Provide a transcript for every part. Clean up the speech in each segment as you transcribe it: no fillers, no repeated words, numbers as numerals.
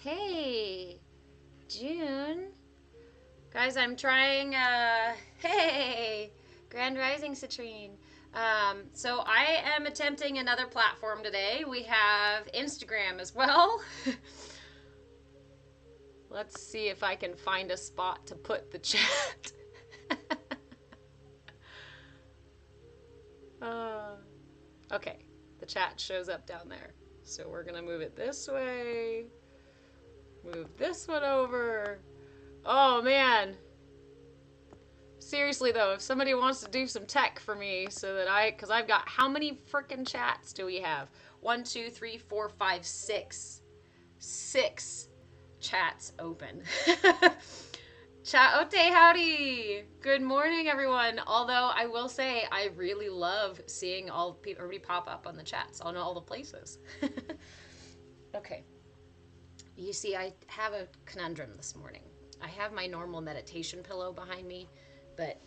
Hey, June. Guys, I'm trying, hey, Grand Rising Citrine. So I am attempting another platform today. We have Instagram as well. Let's see if I can find a spot to put the chat. uh, okay, the chat shows up down there. So we're gonna move it this way. Move this one over. Oh man. Seriously though, if somebody wants to do some tech for me so that because I've got, how many frickin' chats do we have? 1, 2, 3, 4, 5, 6. 6 chats open. Chaote howdy! Good morning, everyone. Although I will say, I really love seeing everybody pop up on the chats on all the places. Okay. You see, I have a conundrum this morning. I have my normal meditation pillow behind me, but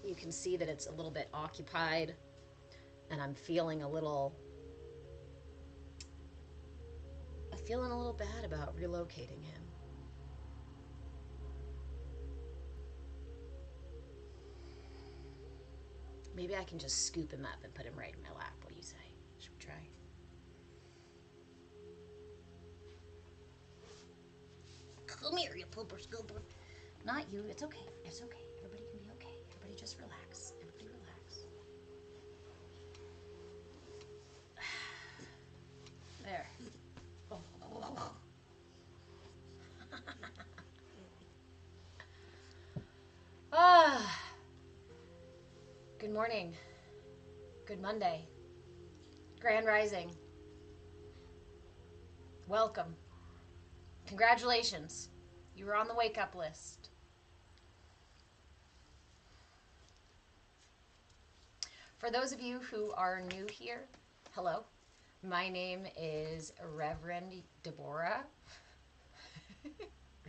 you can see that it's a little bit occupied, and I'm feeling a little bad about relocating him. Maybe I can just scoop him up and put him right in my lap. What do you say? Should we try? Come here, you pooper scooper. Not you. It's okay. It's okay. Everybody can be okay. Everybody just relax. Everybody relax. There. Oh. Ah. Good morning. Good Monday. Grand Rising. Welcome. Congratulations. You were on the wake-up list. For those of you who are new here, hello. My name is Reverend Deborah.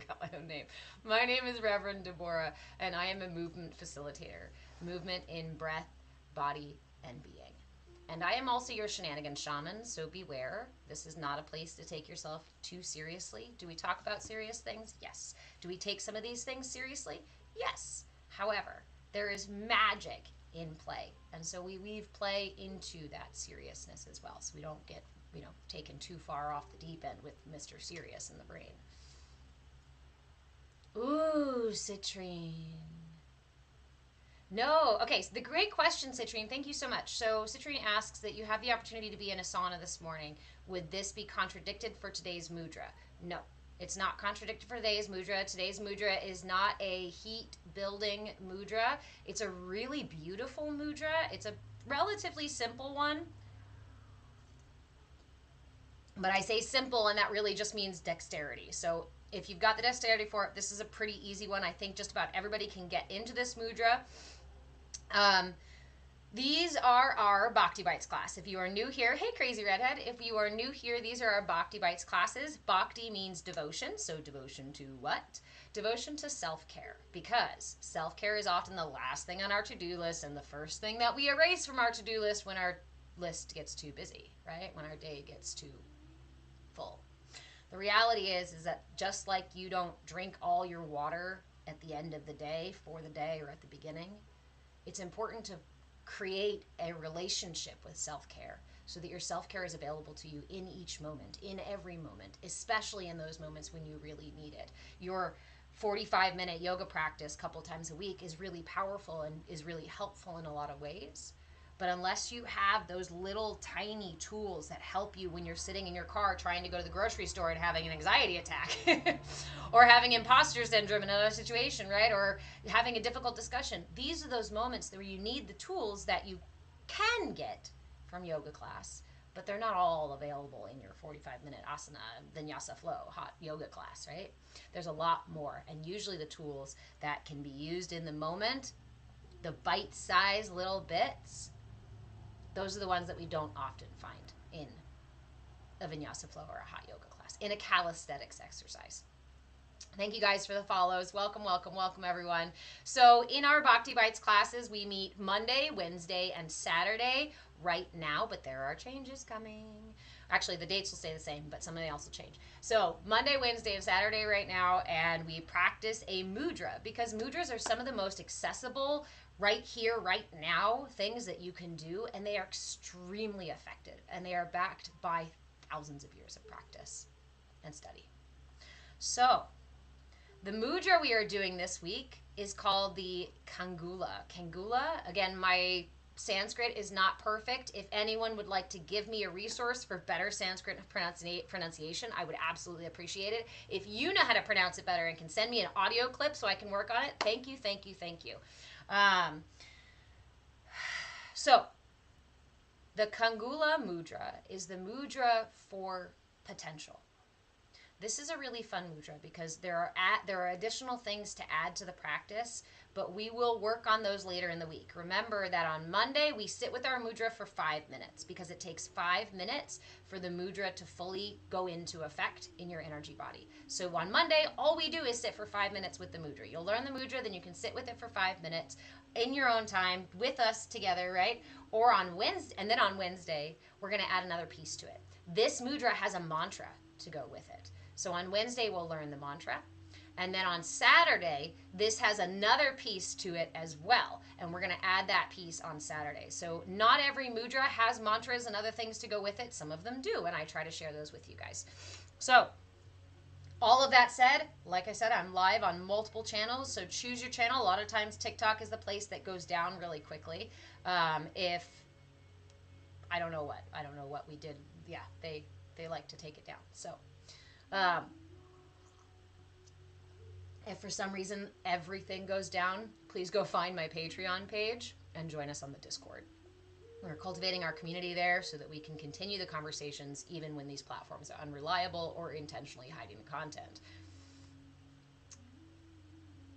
Got my own name. My name is Reverend Deborah, and I am a movement facilitator. Movement in breath, body, and being. And I am also your shenanigan shaman, so beware. This is not a place to take yourself too seriously. Do we talk about serious things? Yes. Do we take some of these things seriously? Yes. However, there is magic in play. And so we weave play into that seriousness as well. So we don't get, taken too far off the deep end with Mr. Serious in the brain. Ooh, Citrine. No. Okay, so the great question, Citrine. Thank you so much. So Citrine asks that you have the opportunity to be in a sauna this morning. Would this be contradicted for today's mudra? No, it's not contradicted for today's mudra. Today's mudra is not a heat-building mudra. It's a really beautiful mudra. It's a relatively simple one. But I say simple, and that really just means dexterity. So if you've got the dexterity for it, this is a pretty easy one. I think just about everybody can get into this mudra. These are our Bhakti Bites class. If you are new here, hey Crazy Redhead, if you are new here, these are our Bhakti Bites classes. Bhakti means devotion, so devotion to what? Devotion to self-care, because self-care is often the last thing on our to-do list and the first thing that we erase from our to-do list when our list gets too busy, right? When our day gets too full. The reality is that just like you don't drink all your water at the end of the day, for the day, or at the beginning, it's important to create a relationship with self-care so that your self-care is available to you in each moment, in every moment, especially in those moments when you really need it. Your 45-minute yoga practice a couple times a week is really powerful and is really helpful in a lot of ways. But unless you have those little tiny tools that help you when you're sitting in your car trying to go to the grocery store and having an anxiety attack or having imposter syndrome in another situation, right? Or having a difficult discussion. These are those moments where you need the tools that you can get from yoga class, but they're not all available in your 45-minute asana, vinyasa flow, hot yoga class, right? There's a lot more. And usually the tools that can be used in the moment, the bite-sized little bits, those are the ones that we don't often find in a vinyasa flow or a hot yoga class, in a calisthenics exercise. Thank you guys for the follows. Welcome, welcome, welcome, everyone. So, in our Bhakti Bites classes, we meet Monday, Wednesday, and Saturday right now, but there are changes coming. Actually, the dates will stay the same, but some of them also change. So, Monday, Wednesday, and Saturday right now, and we practice a mudra because mudras are some of the most accessible, right here, right now things that you can do, and they are extremely effective, and they are backed by thousands of years of practice and study. So, the mudra we are doing this week is called the Kangula. Kangula, again, my Sanskrit is not perfect. If anyone would like to give me a resource for better Sanskrit pronunciation, I would absolutely appreciate it. If you know how to pronounce it better and can send me an audio clip so I can work on it, thank you, thank you, thank you. So, the Kangula Mudra is the mudra for potential. This is a really fun mudra because there are additional things to add to the practice, but we will work on those later in the week. Remember that on Monday we sit with our mudra for 5 minutes because it takes 5 minutes for the mudra to fully go into effect in your energy body. So on Monday, all we do is sit for 5 minutes with the mudra. You'll learn the mudra, then you can sit with it for 5 minutes in your own time with us together, right? Or on Wednesday, and then on Wednesday, we're going to add another piece to it. This mudra has a mantra to go with it. So on Wednesday, we'll learn the mantra. And then on Saturday, this has another piece to it as well. And we're going to add that piece on Saturday. So not every mudra has mantras and other things to go with it. Some of them do, and I try to share those with you guys. So all of that said, like I said, I'm live on multiple channels. So choose your channel. A lot of times TikTok is the place that goes down really quickly. If I don't know what we did. Yeah, they like to take it down. So if for some reason everything goes down, please go find my Patreon page and join us on the Discord. We're cultivating our community there so that we can continue the conversations even when these platforms are unreliable or intentionally hiding the content.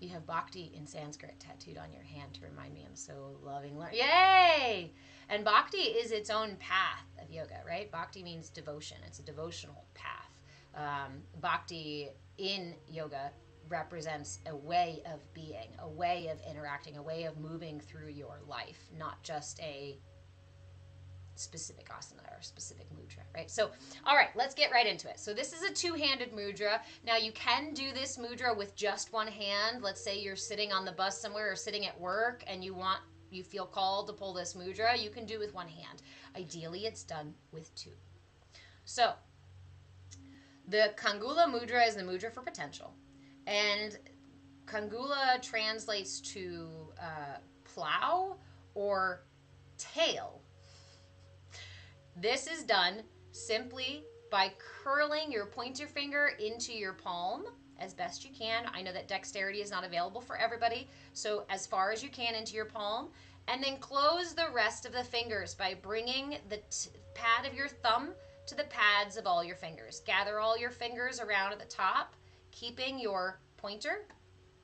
You have Bhakti in Sanskrit tattooed on your hand to remind me I'm so loving. Yay! And Bhakti is its own path of yoga, right? Bhakti means devotion. It's a devotional path. Bhakti in yoga represents a way of being, a way of interacting, a way of moving through your life, not just a specific asana or specific mudra, right? So, all right, let's get right into it. So this is a two-handed mudra. Now you can do this mudra with just one hand. Let's say you're sitting on the bus somewhere or sitting at work and you feel called to pull this mudra. You can do it with one hand. Ideally, it's done with two. So the Kangula Mudra is the mudra for potential. And Kangula translates to plow or tail. This is done simply by curling your pointer finger into your palm as best you can. I know that dexterity is not available for everybody, so as far as you can into your palm. And then close the rest of the fingers by bringing the pad of your thumb to the pads of all your fingers. Gather all your fingers around at the top, keeping your pointer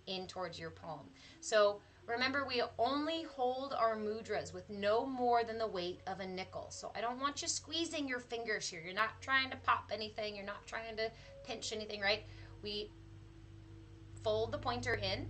in towards your palm. So remember, we only hold our mudras with no more than the weight of a nickel. So I don't want you squeezing your fingers here. You're not trying to pop anything. You're not trying to pinch anything, right? We fold the pointer in.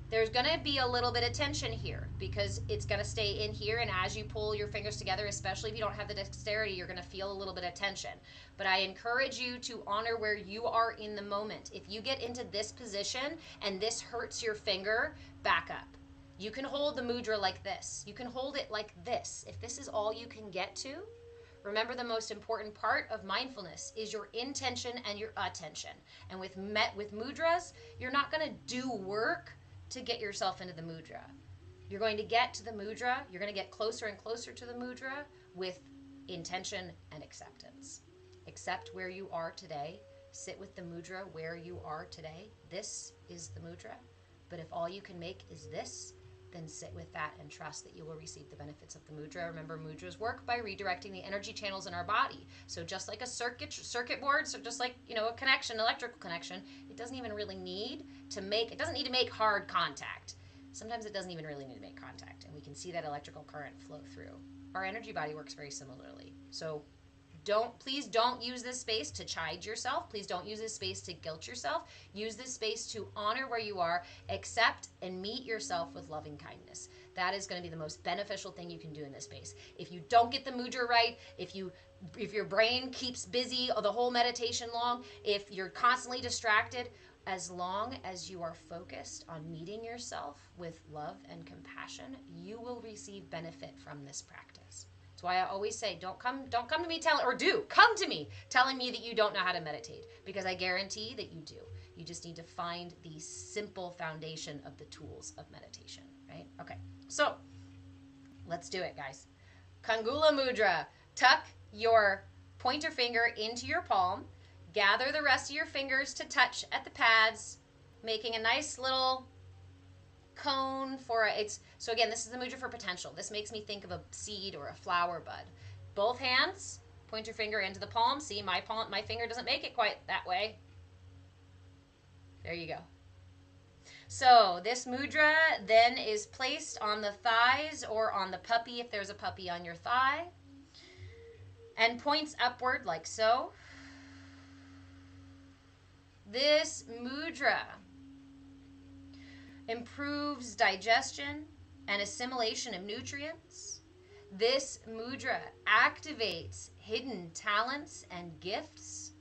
There's going to be a little bit of tension here because it's going to stay in here, and as you pull your fingers together, especially if you don't have the dexterity, you're going to feel a little bit of tension. But I encourage you to honor where you are in the moment. If you get into this position and this hurts your finger, back up. You can hold the mudra like this. You can hold it like this. If this is all you can get to, remember the most important part of mindfulness is your intention and your attention. And with mudras, you're not going to do work to get yourself into the mudra. You're going to get to the mudra. You're going to get closer and closer to the mudra with intention and acceptance. Accept where you are today. Sit with the mudra where you are today. This is the mudra. But if all you can make is this, then sit with that and trust that you will receive the benefits of the mudra. Remember, mudras work by redirecting the energy channels in our body. So just like a circuit board, so just like, a connection, electrical connection, it doesn't even really need to make hard contact. Sometimes it doesn't even really need to make contact, and we can see that electrical current flow through. Our energy body works very similarly. So Please don't use this space to chide yourself. Please don't use this space to guilt yourself. Use this space to honor where you are, accept and meet yourself with loving kindness. That is going to be the most beneficial thing you can do in this space. If you don't get the mudra right, if your brain keeps busy the whole meditation long, if you're constantly distracted, as long as you are focused on meeting yourself with love and compassion, you will receive benefit from this practice. That's why I always say, don't come to me come to me telling me that you don't know how to meditate, because I guarantee that you do. You just need to find the simple foundation of the tools of meditation, right? Okay, so let's do it, guys. Kangula Mudra. Tuck your pointer finger into your palm. Gather the rest of your fingers to touch at the pads, making a nice little cone so again, this is the mudra for potential. This makes me think of a seed or a flower bud. Both hands, point your finger into the palm. See, my finger doesn't make it quite that way. There you go. So this mudra then is placed on the thighs or on the puppy if there's a puppy on your thigh, and points upward like so. This mudra improves digestion and assimilation of nutrients. This mudra activates hidden talents and gifts.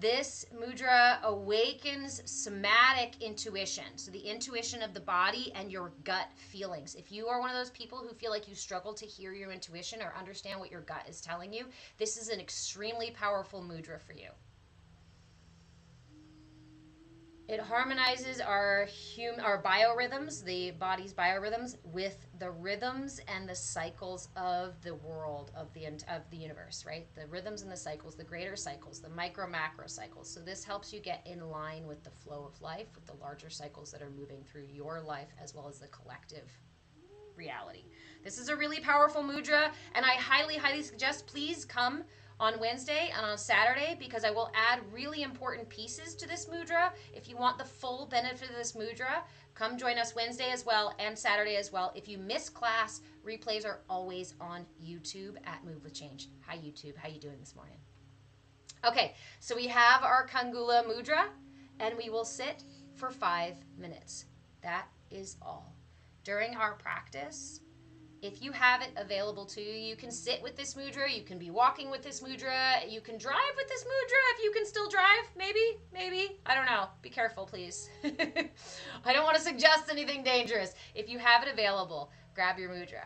This mudra awakens somatic intuition, so the intuition of the body and your gut feelings. If you are one of those people who feel like you struggle to hear your intuition or understand what your gut is telling you, this is an extremely powerful mudra for you. It harmonizes our biorhythms, the body's biorhythms, with the rhythms and the cycles of the world, of the universe, right? The rhythms and the cycles, the greater cycles, the micro-macro cycles. So this helps you get in line with the flow of life, with the larger cycles that are moving through your life, as well as the collective reality. This is a really powerful mudra, and I highly, highly suggest please come on Wednesday and on Saturday, because I will add really important pieces to this mudra. If you want the full benefit of this mudra, come join us Wednesday as well and Saturday as well. If you miss class, replays are always on YouTube at Move With Change. Hi YouTube, how you doing this morning? Okay, so we have our Kangula Mudra, and we will sit for 5 minutes. That is all. During our practice, if you have it available to you, you can sit with this mudra, you can be walking with this mudra, you can drive with this mudra if you can still drive, maybe, I don't know. Be careful, please. I don't want to suggest anything dangerous. If you have it available, grab your mudra.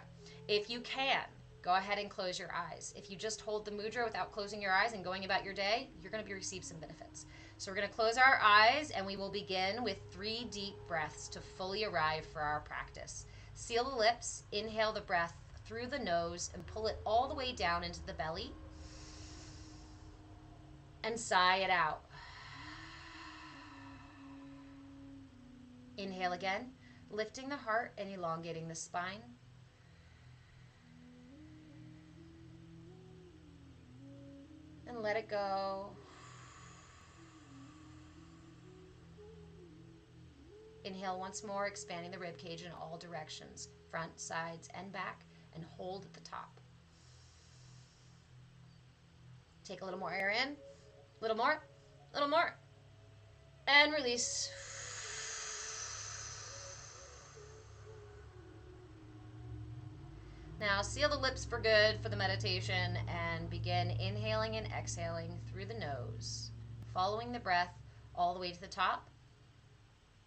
If you can, go ahead and close your eyes. If you just hold the mudra without closing your eyes and going about your day, you're going to receive some benefits. So we're going to close our eyes, and we will begin with 3 deep breaths to fully arrive for our practice. Seal the lips, inhale the breath through the nose, and pull it all the way down into the belly. And sigh it out. Inhale again, lifting the heart and elongating the spine. And let it go. Inhale once more, expanding the rib cage in all directions, front, sides, and back, and hold at the top. Take a little more air in, a little more, and release. Now seal the lips for good for the meditation, and begin inhaling and exhaling through the nose, following the breath all the way to the top,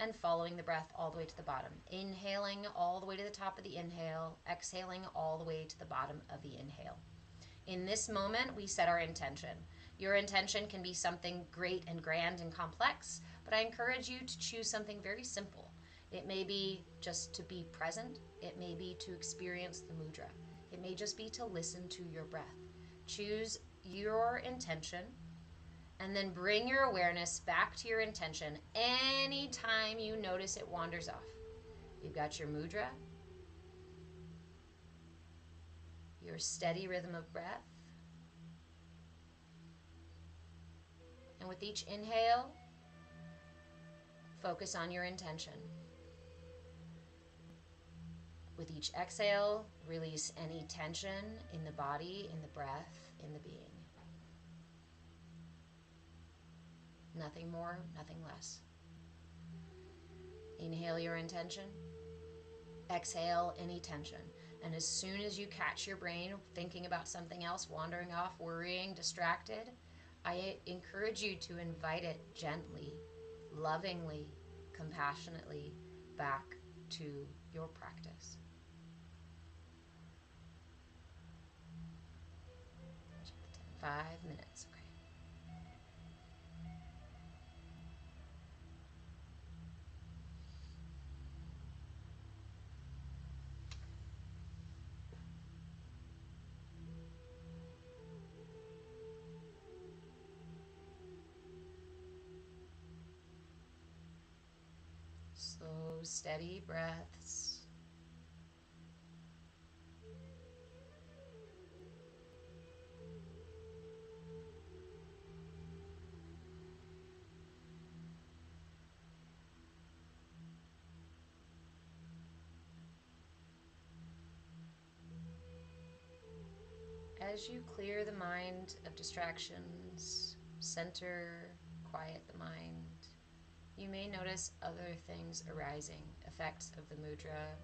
and following the breath all the way to the bottom. Inhaling all the way to the top of the inhale, exhaling all the way to the bottom of the inhale. In this moment, we set our intention. Your intention can be something great and grand and complex, but I encourage you to choose something very simple. It may be just to be present. It may be to experience the mudra. It may just be to listen to your breath. Choose your intention, and then bring your awareness back to your intention anytime you notice it wanders off. You've got your mudra, your steady rhythm of breath, and with each inhale, focus on your intention. With each exhale, release any tension in the body, in the breath, in the being. Nothing more, nothing less. Inhale your intention. Exhale any tension. And as soon as you catch your brain thinking about something else, wandering off, worrying, distracted, I encourage you to invite it gently, lovingly, compassionately back to your practice. 5 minutes. Okay. Slow, steady breaths. As you clear the mind of distractions, center, quiet the mind, you may notice other things arising, effects of the mudra,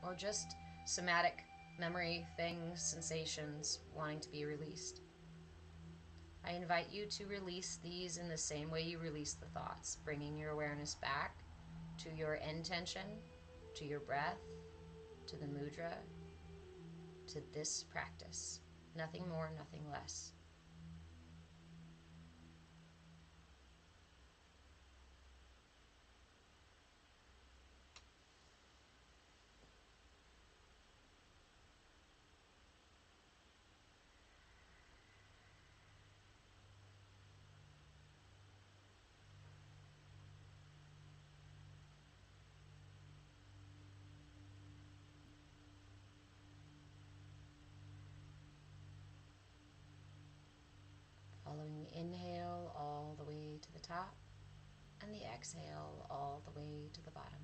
or just somatic memory things, sensations wanting to be released. I invite you to release these in the same way you release the thoughts, bringing your awareness back to your intention, to your breath, to the mudra, to this practice. Nothing more, nothing less. Following the inhale all the way to the top and the exhale all the way to the bottom.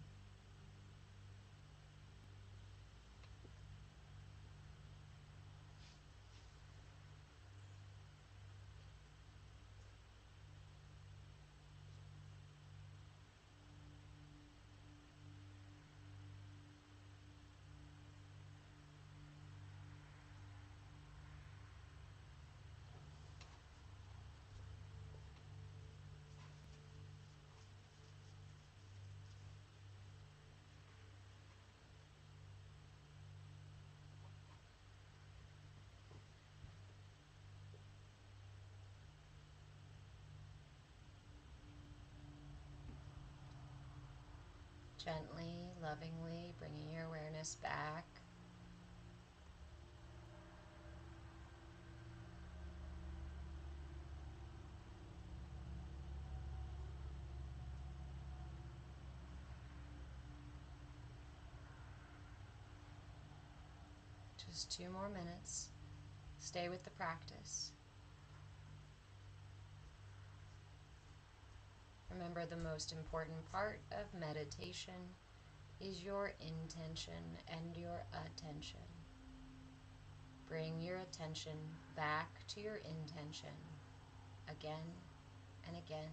Gently, lovingly bringing your awareness back. Just 2 more minutes. Stay with the practice. Remember, the most important part of meditation is your intention and your attention. Bring your attention back to your intention again and again,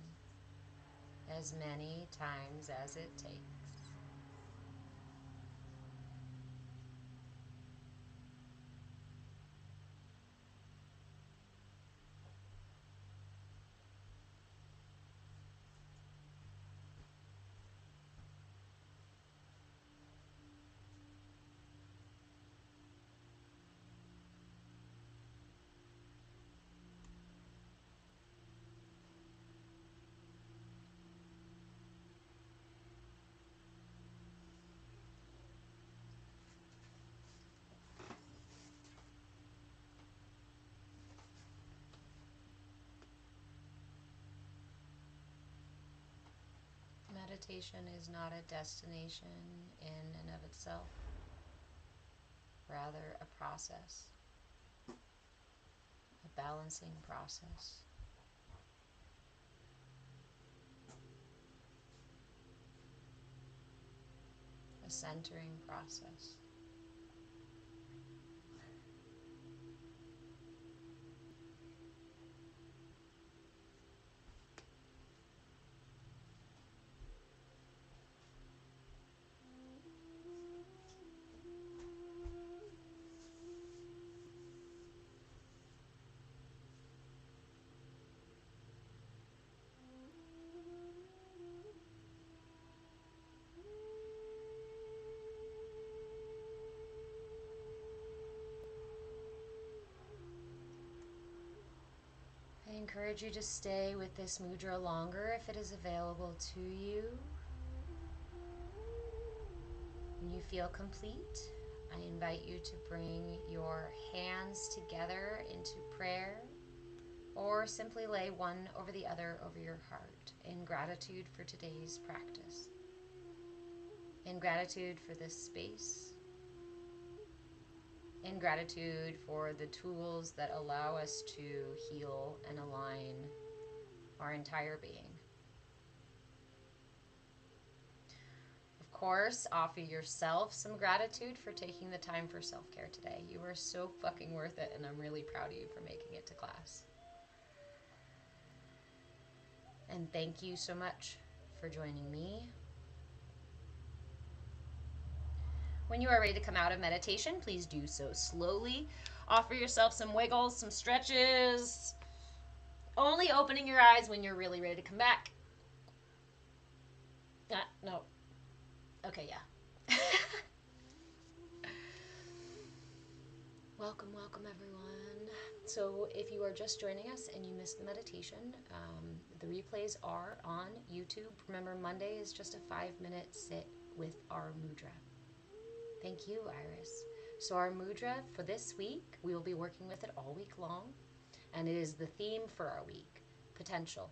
as many times as it takes. Meditation is not a destination in and of itself, rather a process, a balancing process. A centering process. encourage you to stay with this mudra longer if it is available to you. When you feel complete, I invite you to bring your hands together into prayer, or simply lay one over the other over your heart in gratitude for today's practice, in gratitude for this space, in gratitude for the tools that allow us to heal and align our entire being. Of course, offer yourself some gratitude for taking the time for self-care today. You are so fucking worth it, and I'm really proud of you for making it to class. And thank you so much for joining me. When you are ready to come out of meditation, please do so slowly. Offer yourself some wiggles, some stretches. Only opening your eyes when you're really ready to come back. No. Okay, yeah. Welcome everyone. So if you are just joining us and you missed the meditation, the replays are on YouTube. Remember, Monday is just a 5-minute sit with our mudra. Thank you, Iris. So our mudra for this week, we will be working with it all week long, and it is the theme for our week, potential.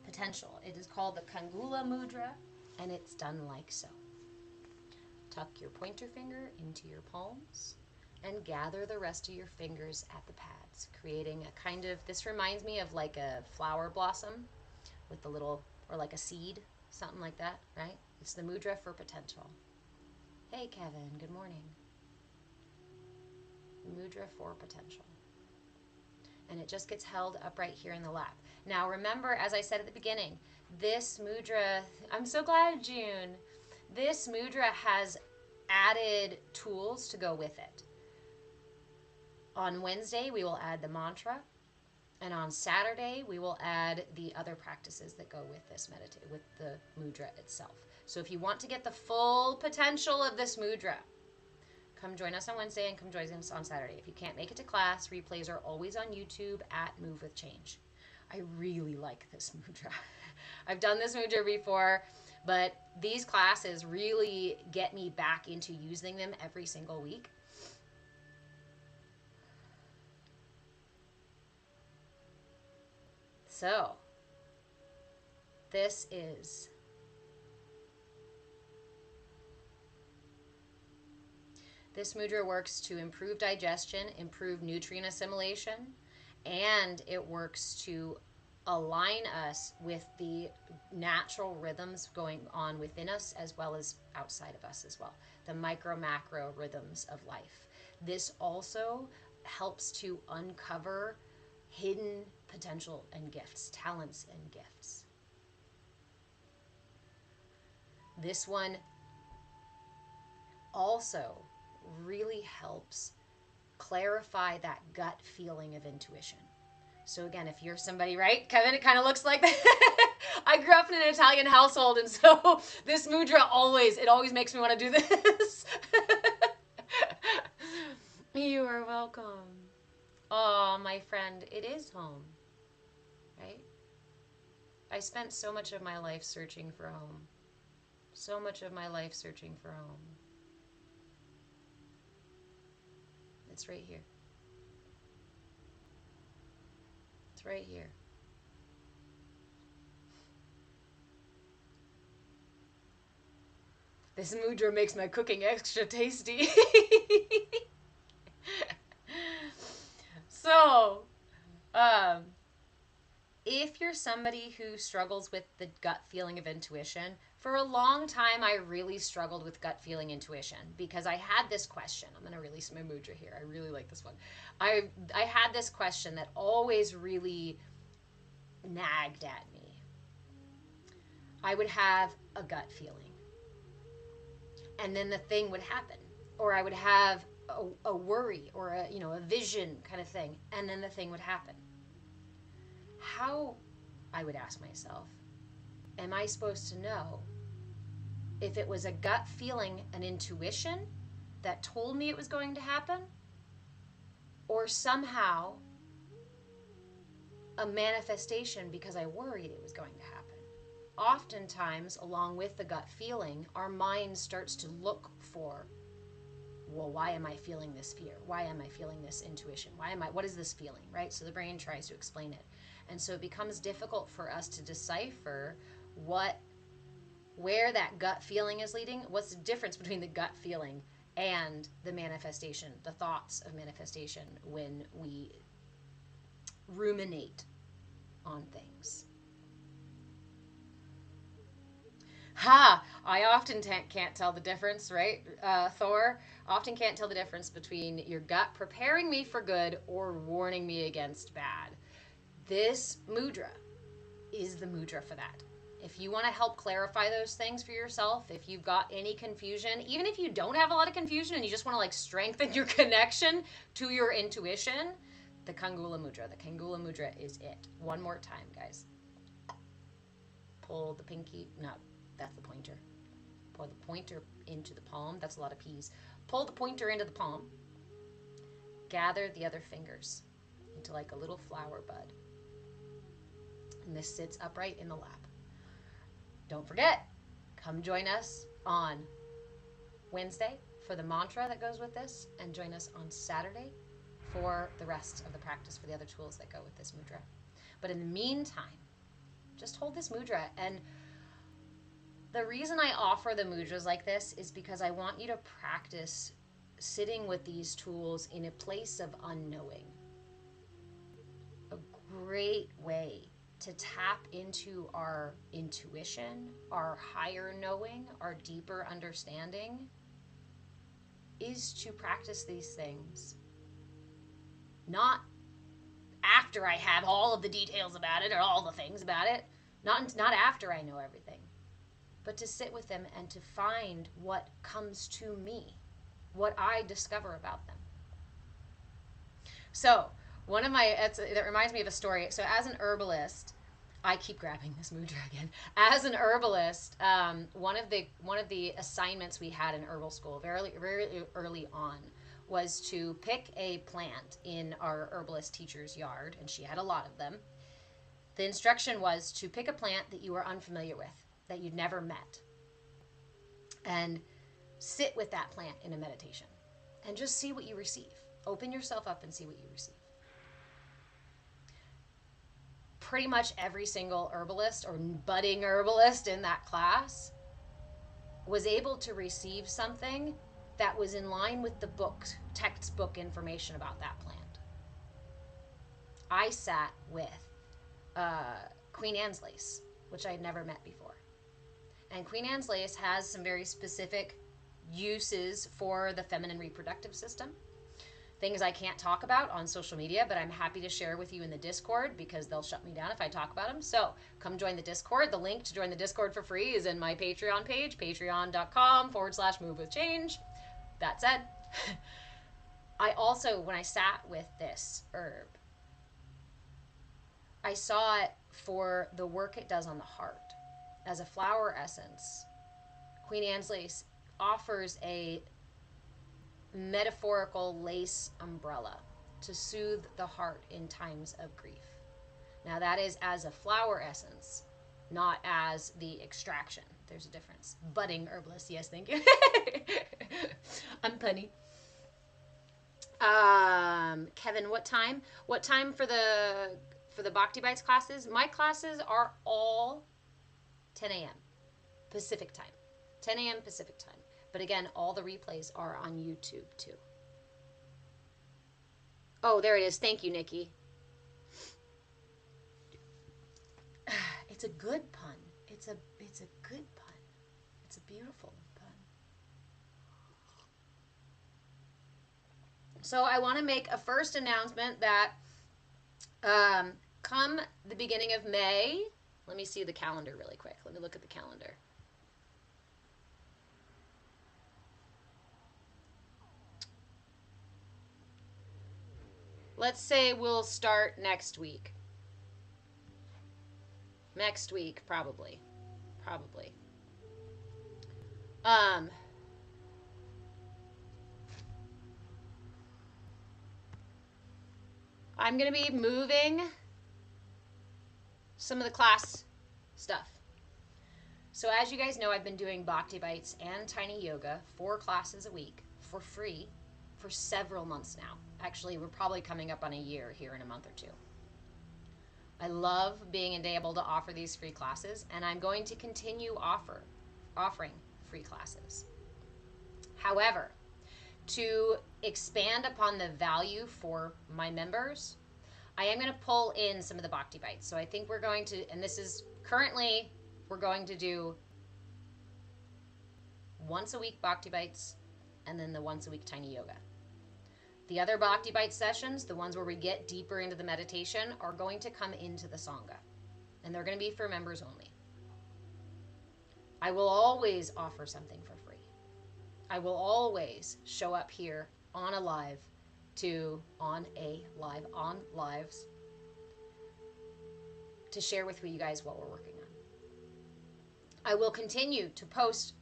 Potential. It is called the Kangula Mudra, and it's done like so. Tuck your pointer finger into your palms and gather the rest of your fingers at the pads, creating a kind of, this reminds me of like a flower blossom with the little, or like a seed, something like that, right? It's the mudra for potential. Hey Kevin, good morning. Mudra for potential. And it just gets held upright here in the lap. Now remember, as I said at the beginning, this mudra, I'm so glad, June, this mudra has added tools to go with it. On Wednesday, we will add the mantra, and on Saturday, we will add the other practices that go with this with the mudra itself. So if you want to get the full potential of this mudra, come join us on Wednesday and come join us on Saturday. If you can't make it to class, replays are always on YouTube at Move With Change. I really like this mudra. I've done this mudra before, but these classes really get me back into using them every single week. So, this mudra works to improve digestion, improve nutrient assimilation, and it works to align us with the natural rhythms going on within us as well as outside of us as well. The micro-macro rhythms of life. This also helps to uncover hidden potential and gifts, talents and gifts. This one also really helps clarify that gut feeling of intuition. So again, if you're somebody, right, Kevin, it kind of looks like that. I grew up in an Italian household, and so this mudra always makes me want to do this. You are welcome. Oh, my friend, it is home, right? I spent so much of my life searching for home. So much of my life searching for home. It's right here. It's right here. This mudra makes my cooking extra tasty. So, if you're somebody who struggles with the gut feeling of intuition, for a long time I really struggled with gut feeling intuition because I had this question. I'm going to release my mudra here. I really like this one. I had this question that always really nagged at me. I would have a gut feeling, and then the thing would happen, or I would have a worry or a vision kind of thing, and then the thing would happen. How, I would ask myself, am I supposed to know if it was a gut feeling, an intuition that told me it was going to happen, or somehow a manifestation because I worried it was going to happen. Oftentimes, along with the gut feeling, our mind starts to look for, well, why am I feeling this fear? Why am I feeling this intuition? What is this feeling, right? So the brain tries to explain it. And so it becomes difficult for us to decipher where that gut feeling is leading. What's the difference between the gut feeling and the manifestation, the thoughts of manifestation when we ruminate on things? I often can't tell the difference, right? Thor often can't tell the difference between your gut preparing me for good or warning me against bad. This mudra is the mudra for that. If you want to help clarify those things for yourself, if you've got any confusion, even if you don't have a lot of confusion and you just want to like strengthen your connection to your intuition, the Kangula Mudra. The Kangula Mudra is it. One more time, guys. Pull the pinky, no, that's the pointer. Pull the pointer into the palm. That's a lot of P's. Pull the pointer into the palm. Gather the other fingers into like a little flower bud. And this sits upright in the lap. Don't forget, come join us on Wednesday for the mantra that goes with this, and join us on Saturday for the rest of the practice for the other tools that go with this mudra. But in the meantime, just hold this mudra. And the reason I offer the mudras like this is because I want you to practice sitting with these tools in a place of unknowing. A great way to tap into our intuition, our higher knowing, our deeper understanding, is to practice these things. Not after I have all of the details about it or all the things about it. Not after I know everything. But to sit with them and to find what comes to me, what I discover about them. So, that reminds me of a story. So as an herbalist, I keep grabbing this mudra again. As an herbalist, one of the assignments we had in herbal school very, very early on was to pick a plant in our herbalist teacher's yard, and she had a lot of them. The instruction was to pick a plant that you were unfamiliar with, that you'd never met, and sit with that plant in a meditation and just see what you receive. Open yourself up and see what you receive. Pretty much every single herbalist or budding herbalist in that class was able to receive something that was in line with the textbook information about that plant. I sat with Queen Anne's lace, which I had never met before. And Queen Anne's lace has some very specific uses for the feminine reproductive system. Things I can't talk about on social media, but I'm happy to share with you in the Discord because they'll shut me down if I talk about them. So come join the Discord. The link to join the Discord for free is in my Patreon page, patreon.com/movewithchange. That said, I also, when I sat with this herb, I saw it for the work it does on the heart. As a flower essence, Queen Anne's lace offers a metaphorical lace umbrella to soothe the heart in times of grief. Now that is as a flower essence, not as the extraction. There's a difference. Budding herbalist, yes, thank you. I'm punny. Kevin, what time? What time for the Bhakti Bites classes? My classes are all 10 a.m. Pacific time. 10 a.m. Pacific time. But again, all the replays are on YouTube too. Oh, there it is. Thank you, Nikki. It's a good pun. It's a good pun. It's a beautiful pun. So I want to make a first announcement that come the beginning of May, let me see the calendar really quick. Let me look at the calendar. Let's say we'll start next week. Next week, probably. I'm going to be moving some of the class stuff. So as you guys know, I've been doing Bhakti Bites and Tiny Yoga, 4 classes a week for free for several months now. Actually, we're probably coming up on a year here in a month or 2. I love being able to offer these free classes, and I'm going to continue offering free classes. However, to expand upon the value for my members, I am going to pull in some of the Bhakti Bites. So I think we're going to, and this is currently, we're going to do once a week Bhakti Bites and then the once a week Tiny Yoga. The other Bhakti Bite sessions, the ones where we get deeper into the meditation, are going to come into the Sangha. And they're going to be for members only. I will always offer something for free. I will always show up here on lives to share with you guys what we're working on. I will continue to post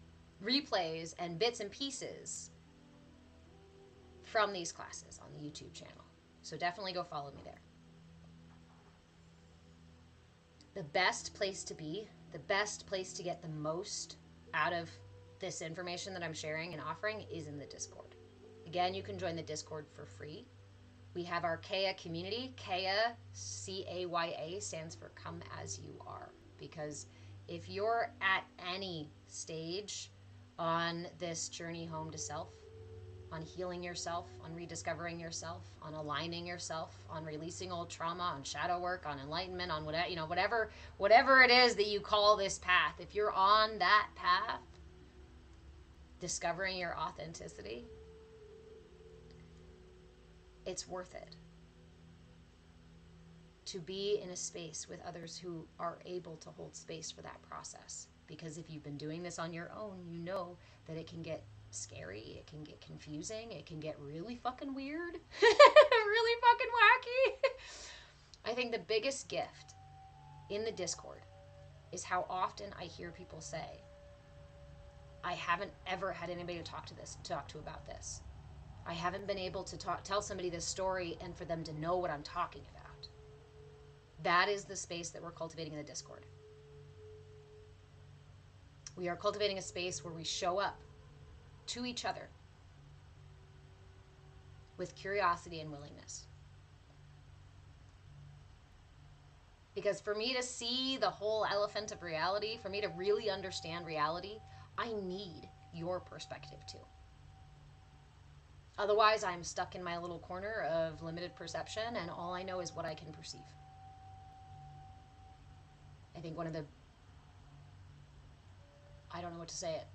replays and bits and pieces from these classes on the YouTube channel. So definitely go follow me there. The best place to be, the best place to get the most out of this information that I'm sharing and offering is in the Discord. Again, you can join the Discord for free. We have our CAYA community. CAYA, C-A-Y-A, stands for Come As You Are. Because if you're at any stage on this journey home to self, on healing yourself, on rediscovering yourself, on aligning yourself, on releasing old trauma, on shadow work, on enlightenment, on whatever, whatever it is that you call this path, if you're on that path, discovering your authenticity, it's worth it to be in a space with others who are able to hold space for that process. Because if you've been doing this on your own, you know that it can get scary, it can get confusing, it can get really fucking weird, really fucking wacky. I think the biggest gift in the Discord is how often I hear people say, I haven't ever had anybody to talk to about this. I haven't been able to tell somebody this story and for them to know what I'm talking about. That is the space that we're cultivating in the Discord. We are cultivating a space where we show up to each other with curiosity and willingness. Because for me to see the whole elephant of reality, for me to really understand reality, I need your perspective too. Otherwise, I'm stuck in my little corner of limited perception, and all I know is what I can perceive. I think I don't know what to say it.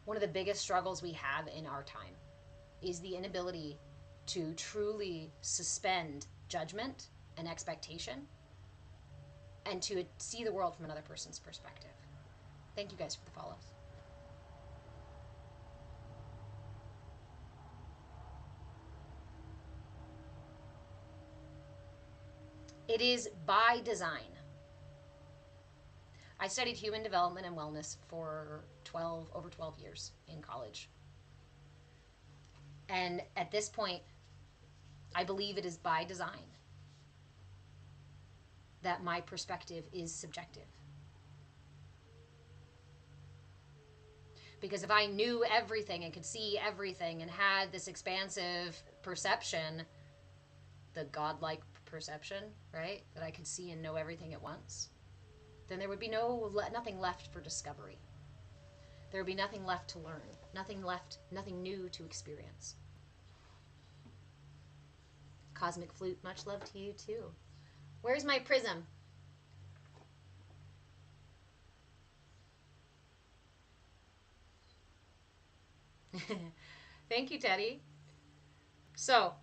One of the biggest struggles we have in our time is the inability to truly suspend judgment and expectation and to see the world from another person's perspective. Thank you guys for the follows. It is by design. I studied human development and wellness for over 12 years in college. And at this point, I believe it is by design that my perspective is subjective. Because if I knew everything and could see everything and had this expansive perception, the godlike perception, right? That I could see and know everything at once, then there would be nothing left for discovery. There would be nothing left to learn, nothing new to experience. Cosmic Flute, much love to you too. Where's my prism? Thank you, Teddy. So,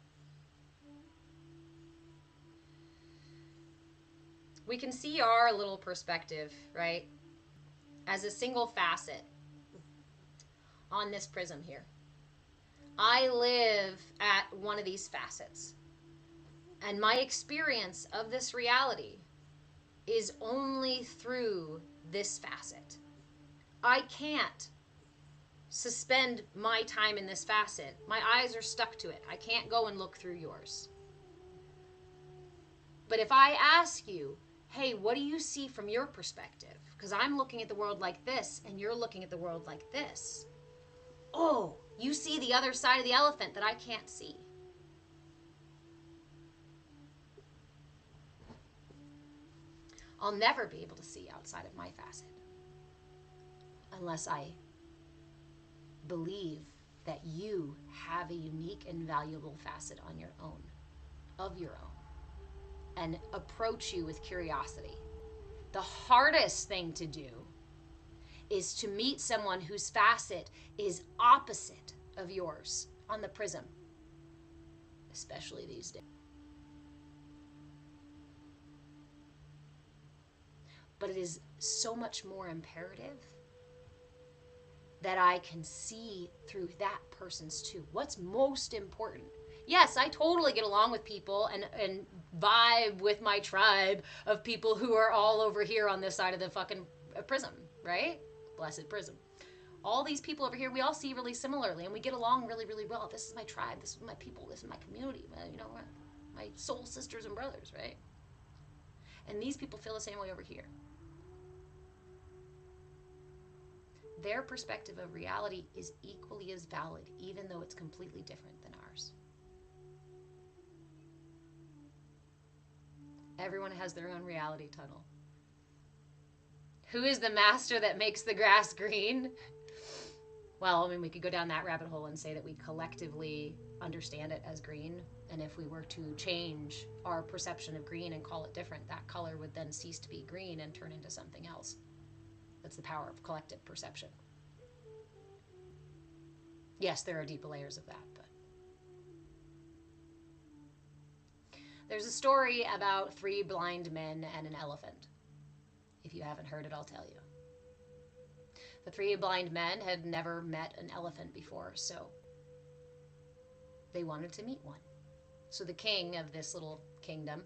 we can see our little perspective, right, as a single facet on this prism here. I live at one of these facets, and my experience of this reality is only through this facet. I can't suspend my time in this facet. My eyes are stuck to it. I can't go and look through yours. But if I ask you, hey, what do you see from your perspective? Because I'm looking at the world like this, and you're looking at the world like this. Oh, you see the other side of the elephant that I can't see. I'll never be able to see outside of my facet unless I believe that you have a unique and valuable facet on your own, of your own, and approach you with curiosity. The hardest thing to do is to meet someone whose facet is opposite of yours on the prism, especially these days. But it is so much more imperative that I can see through that person's too. What's most important? Yes, I totally get along with people and vibe with my tribe of people who are all over here on this side of the fucking prism, right? Blessed prism. All these people over here, we all see really similarly, and we get along really, really well. This is my tribe. This is my people. This is my community. My soul sisters and brothers, right? And these people feel the same way over here. Their perspective of reality is equally as valid, even though it's completely different than ours. Everyone has their own reality tunnel. Who is the master that makes the grass green? Well, I mean, we could go down that rabbit hole and say that we collectively understand it as green. And if we were to change our perception of green and call it different, that color would then cease to be green and turn into something else. That's the power of collective perception. Yes, there are deeper layers of that, but there's a story about 3 blind men and an elephant. If you haven't heard it, I'll tell you. The 3 blind men had never met an elephant before, so they wanted to meet one. So the king of this little kingdom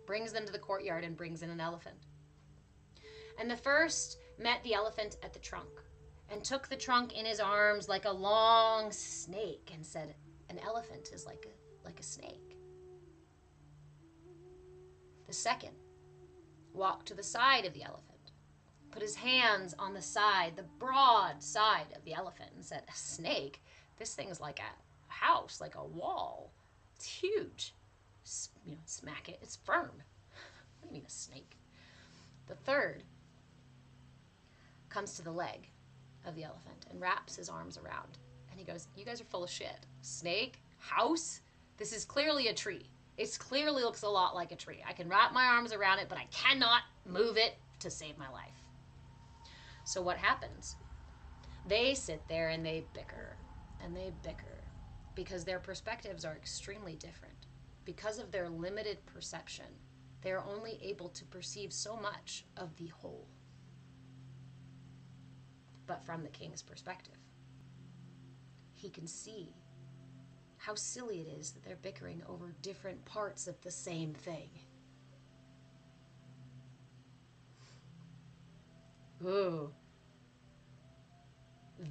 brings them to the courtyard and brings in an elephant. And the first met the elephant at the trunk and took the trunk in his arms like a long snake and said, an elephant is like a snake. The second walked to the side of the elephant, put his hands on the side, the broad side of the elephant, and said, a snake? This thing's like a house, like a wall. It's huge. Smack it. It's firm. What do you mean a snake? The third comes to the leg of the elephant and wraps his arms around. And he goes, you guys are full of shit. Snake? House? This is clearly a tree. It clearly looks a lot like a tree. I can wrap my arms around it, but I cannot move it to save my life. So what happens? They sit there and they bicker and they bicker because their perspectives are extremely different. Because of their limited perception, they're only able to perceive so much of the whole. But from the king's perspective, he can see how silly it is that they're bickering over different parts of the same thing. Ooh.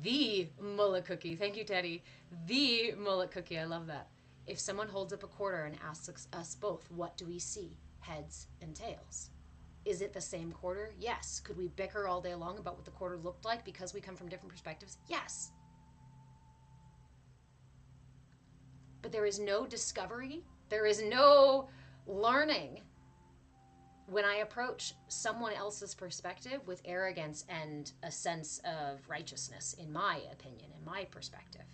The mullet cookie. Thank you, Teddy. The mullet cookie. I love that. If someone holds up a quarter and asks us both, what do we see? Heads and tails. Is it the same quarter? Yes. Could we bicker all day long about what the quarter looked like because we come from different perspectives? Yes. But there is no discovery. There is no learning when I approach someone else's perspective with arrogance and a sense of righteousness, in my opinion, in my perspective.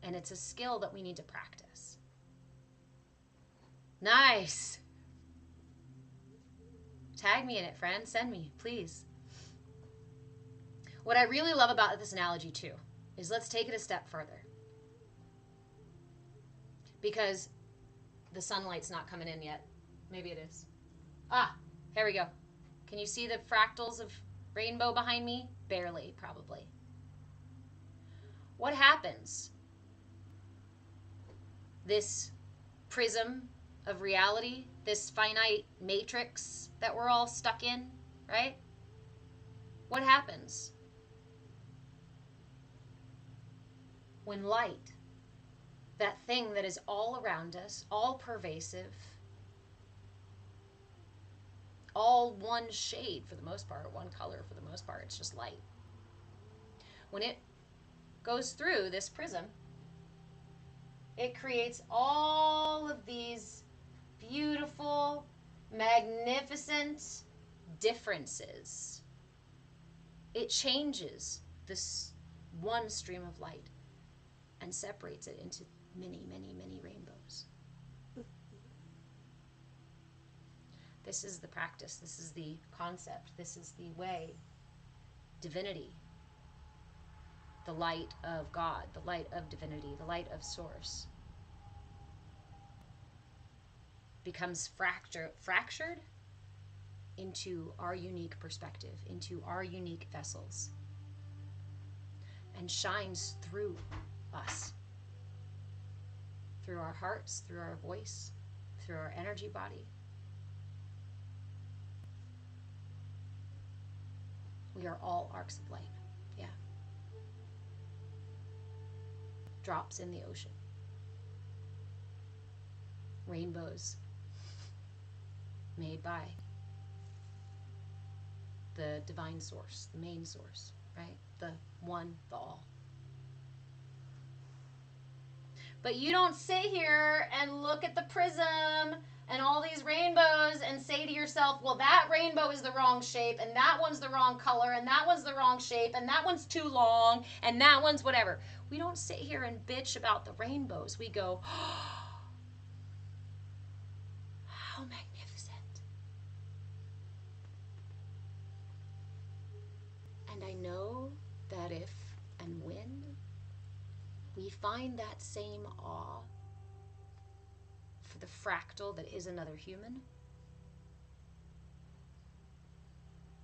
And it's a skill that we need to practice. Nice. Tag me in it, friend. Send me, please. What I really love about this analogy, too, is let's take it a step further. Because the sunlight's not coming in yet. Maybe it is. Ah, here we go. Can you see the fractals of rainbow behind me? Barely, probably. What happens? This prism of reality, this finite matrix that we're all stuck in, right? What happens when light, that thing that is all around us, all pervasive, all one shade for the most part, one color for the most part. It's just light. When it goes through this prism, it creates all of these beautiful, magnificent differences. It changes this one stream of light and separates it into many, many, many rainbows. This is the practice. This is the concept. This is the way. Divinity. The light of God, the light of divinity, the light of source becomes fractured into our unique perspective, into our unique vessels, and shines through us, through our hearts, through our voice, through our energy body. We are all arcs of light. Yeah. Drops in the ocean. Rainbows made by the divine source, the main source, right? The one, the all. But you don't sit here and look at the prism and all these rainbows and say to yourself, well, that rainbow is the wrong shape, and that one's the wrong color, and that one's the wrong shape, and that one's too long, and that one's whatever. We don't sit here and bitch about the rainbows. We go, oh, how magnificent. And I know that if and when we find that same awe for the fractal that is another human,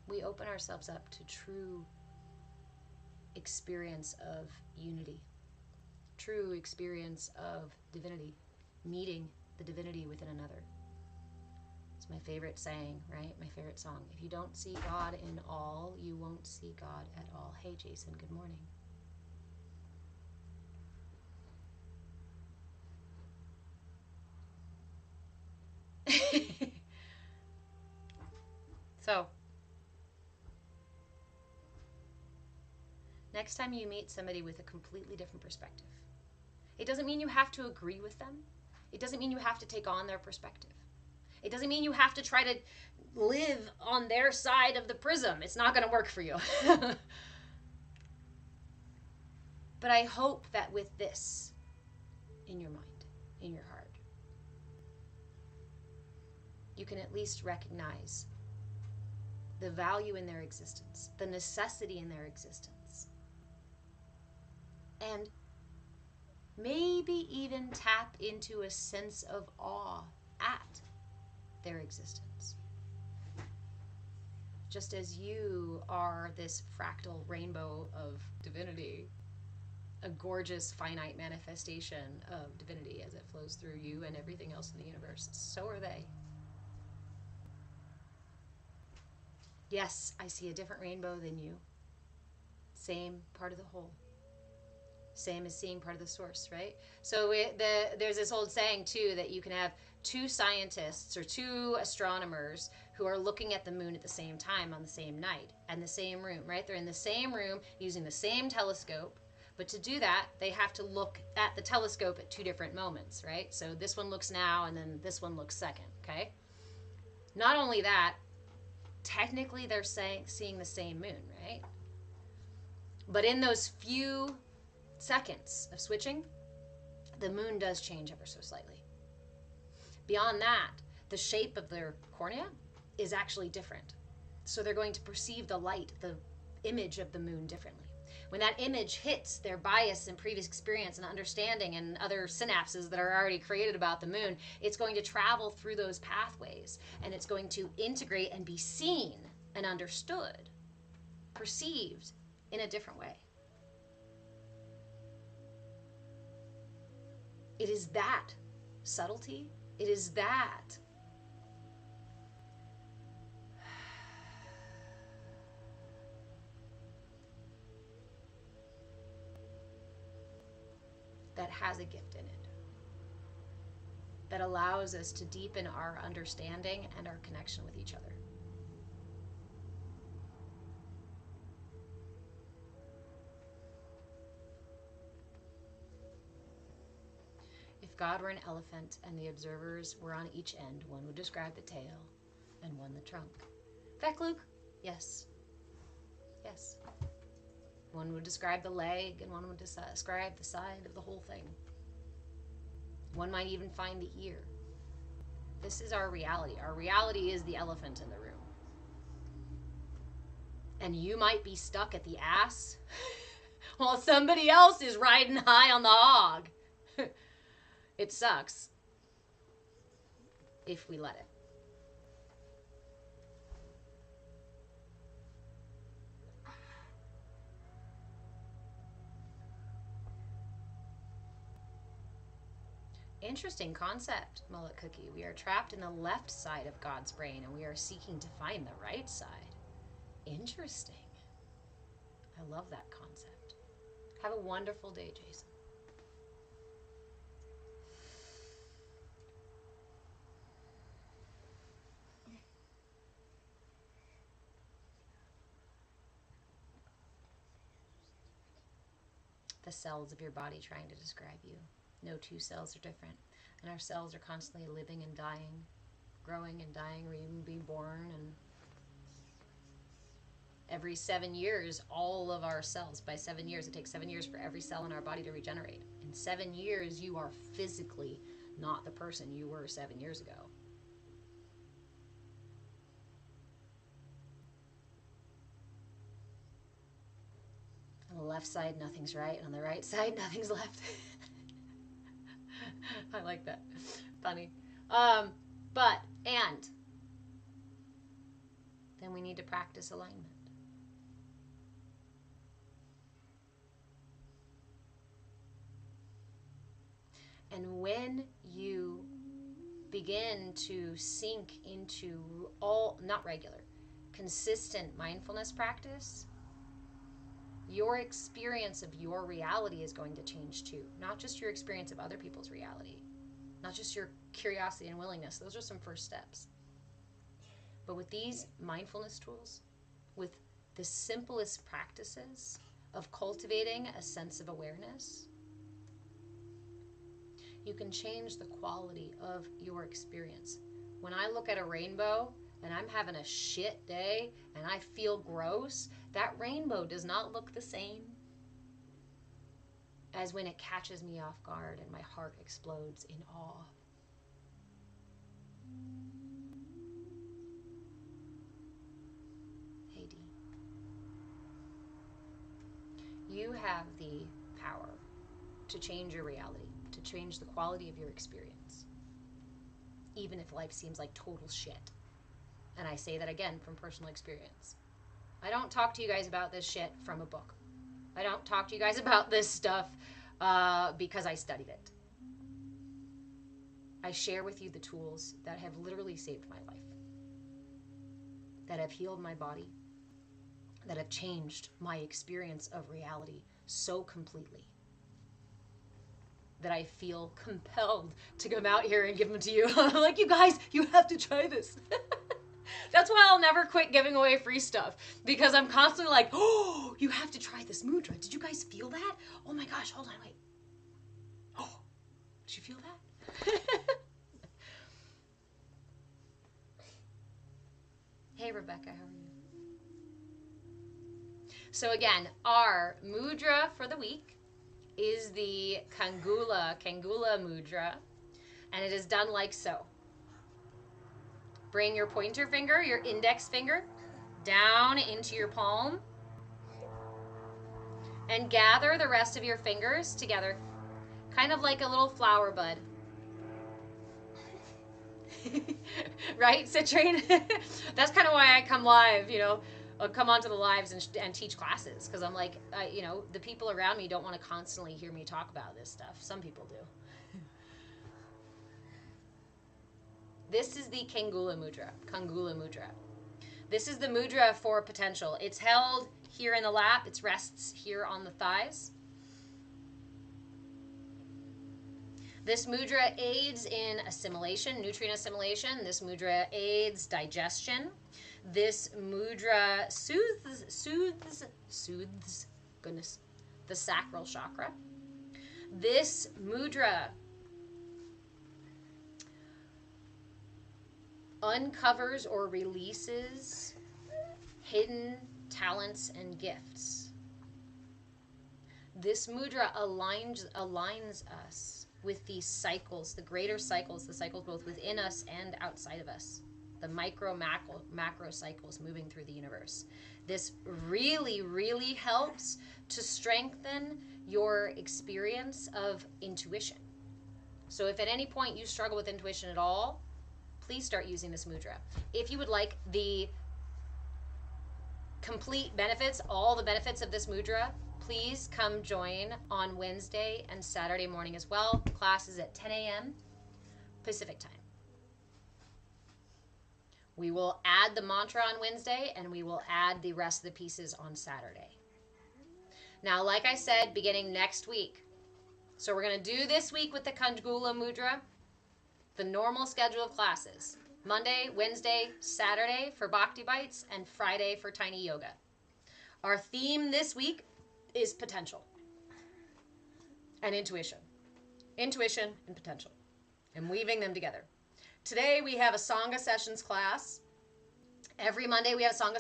we open ourselves up to true experience of unity, true experience of divinity, meeting the divinity within another. It's my favorite saying, right? My favorite song. If you don't see God in all, you won't see God at all. Hey, Jason, good morning. So, next time you meet somebody with a completely different perspective, it doesn't mean you have to agree with them. It doesn't mean you have to take on their perspective. It doesn't mean you have to try to live on their side of the prism. It's not going to work for you. But I hope that with this in your mind, in your heart, you can at least recognize the value in their existence, the necessity in their existence, and maybe even tap into a sense of awe at their existence. Just as you are this fractal rainbow of divinity, a gorgeous finite manifestation of divinity as it flows through you and everything else in the universe, so are they. Yes, I see a different rainbow than you. Same part of the whole. Same as seeing part of the source, right? So there's this old saying, too, that you can have two scientists or two astronomers who are looking at the moon at the same time on the same night and the same room, right? They're in the same room using the same telescope. But to do that, they have to look at the telescope at two different moments, right? So this one looks now and then this one looks second, okay? Not only that, technically they're seeing the same moon, right? But in those few seconds of switching, the moon does change ever so slightly. Beyond that, the shape of their cornea is actually different. So they're going to perceive the light, the image of the moon differently. When that image hits their bias and previous experience and understanding and other synapses that are already created about the moon, it's going to travel through those pathways and it's going to integrate and be seen and understood, perceived in a different way. It is that subtlety, it is that that has a gift in it, that allows us to deepen our understanding and our connection with each other. God were an elephant and the observers were on each end, one would describe the tail and one the trunk. Fact, Luke? Yes. Yes. One would describe the leg and one would describe the side of the whole thing. One might even find the ear. This is our reality. Our reality is the elephant in the room. And you might be stuck at the ass while somebody else is riding high on the hog. It sucks if we let it. Interesting concept, Mullet Cookie. We are trapped in the left side of God's brain and we are seeking to find the right side. Interesting. I love that concept. Have a wonderful day, Jason. The cells of your body trying to describe you. No two cells are different. And our cells are constantly living and dying, growing and dying, or even being born. And every 7 years, all of our cells, by 7 years, it takes 7 years for every cell in our body to regenerate. In 7 years, you are physically not the person you were 7 years ago. On the left side, nothing's right. And on the right side, nothing's left. I like that. Funny. And then we need to practice alignment. And when you begin to sink into not regular, consistent mindfulness practice, your experience of your reality is going to change too. Not just your experience of other people's reality. Not just your curiosity and willingness. Those are some first steps. But with these mindfulness tools, with the simplest practices of cultivating a sense of awareness, you can change the quality of your experience. When I look at a rainbow and I'm having a shit day and I feel gross, that rainbow does not look the same as when it catches me off guard and my heart explodes in awe. Hey Dee. You have the power to change your reality, to change the quality of your experience, even if life seems like total shit. And I say that again from personal experience. I don't talk to you guys about this shit from a book. I don't talk to you guys about this stuff because I studied it. I share with you the tools that have literally saved my life, that have healed my body, that have changed my experience of reality so completely that I feel compelled to come out here and give them to you. I'm like, you guys, you have to try this. That's why I'll never quit giving away free stuff, because I'm constantly like, oh, you have to try this mudra. Did you guys feel that? Oh my gosh, hold on, wait. Oh, did you feel that? Hey, Rebecca, how are you? So again, our mudra for the week is the Kangula Mudra, and it is done like so. Bring your pointer finger, your index finger, down into your palm and gather the rest of your fingers together, kind of like a little flower bud. Right, Citrine? That's kind of why I come live, I'll come onto the lives and teach classes, because I'm like, the people around me don't want to constantly hear me talk about this stuff. Some people do. This is the Kangula Mudra. This is the mudra for potential. It's held here in the lap. It rests here on the thighs. This mudra aids in assimilation, nutrient assimilation. This mudra aids digestion. This mudra soothes, goodness, the sacral chakra. This mudra uncovers or releases hidden talents and gifts. This mudra aligns us with these cycles, the greater cycles, the cycles both within us and outside of us, the macro cycles moving through the universe. This really, really helps to strengthen your experience of intuition. So if at any point you struggle with intuition at all, please start using this mudra. If you would like the complete benefits, all the benefits of this mudra, please come join on Wednesday and Saturday morning as well. Class is at 10 a.m. Pacific time. We will add the mantra on Wednesday, and we will add the rest of the pieces on Saturday. Now, like I said, beginning next week, so we're going to do this week with the Kangula Mudra, the normal schedule of classes. Monday, Wednesday, Saturday for Bhakti Bites, and Friday for Tiny Yoga. Our theme this week is potential and intuition. Intuition and potential, and weaving them together. Today we have a Sangha sessions class. Every Monday we have a Sangha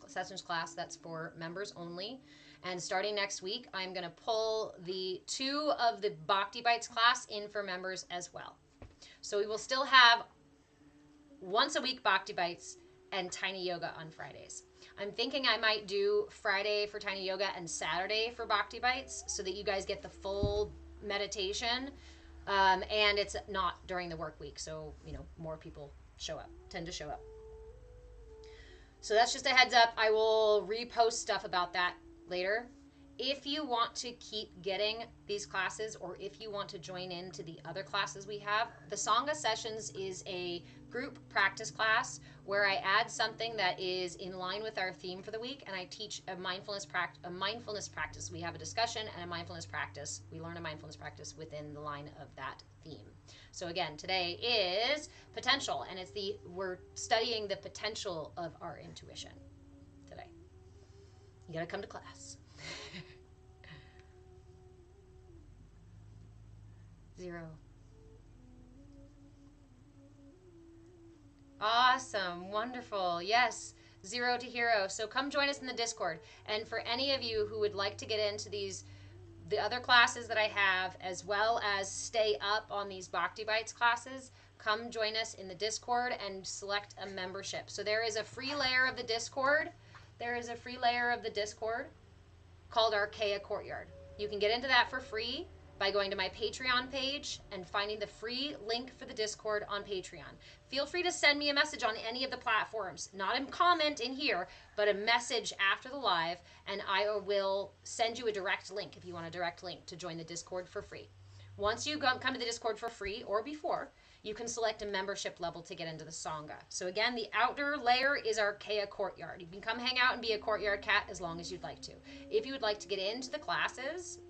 sessions class that's for members only. And starting next week, I'm going to pull the 2 of the Bhakti Bites class in for members as well. So we will still have once a week Bhakti Bites and Tiny Yoga on Fridays. I'm thinking I might do Friday for Tiny Yoga and Saturday for Bhakti Bites so that you guys get the full meditation. And it's not during the work week, so, more people tend to show up. So that's just a heads up. I will repost stuff about that later. If you want to keep getting these classes, or if you want to join into the other classes we have, the Sangha Sessions is a group practice class where I add something that is in line with our theme for the week, and I teach a mindfulness practice. We have a discussion and a mindfulness practice. We learn a mindfulness practice within the line of that theme. So again, today is potential, and we're studying the potential of our intuition today. You gotta come to class. 0. Awesome. Wonderful. Yes. 0 to hero. So come join us in the Discord. And for any of you who would like to get into the other classes that I have, as well as stay up on these Bhakti Bites classes, come join us in the Discord and select a membership. So there is a free layer of the Discord. Called our CAYA Courtyard. You can get into that for free by going to my Patreon page and finding the free link for the Discord on Patreon. Feel free to send me a message on any of the platforms, not a comment in here, but a message after the live, and I will send you a direct link if you want a direct link to join the Discord for free. Once you come to the Discord for free, or before, you can select a membership level to get into the Sangha. So again, the outer layer is our CAYA Courtyard. You can come hang out and be a courtyard cat as long as you'd like to. If you would like to get into the classes,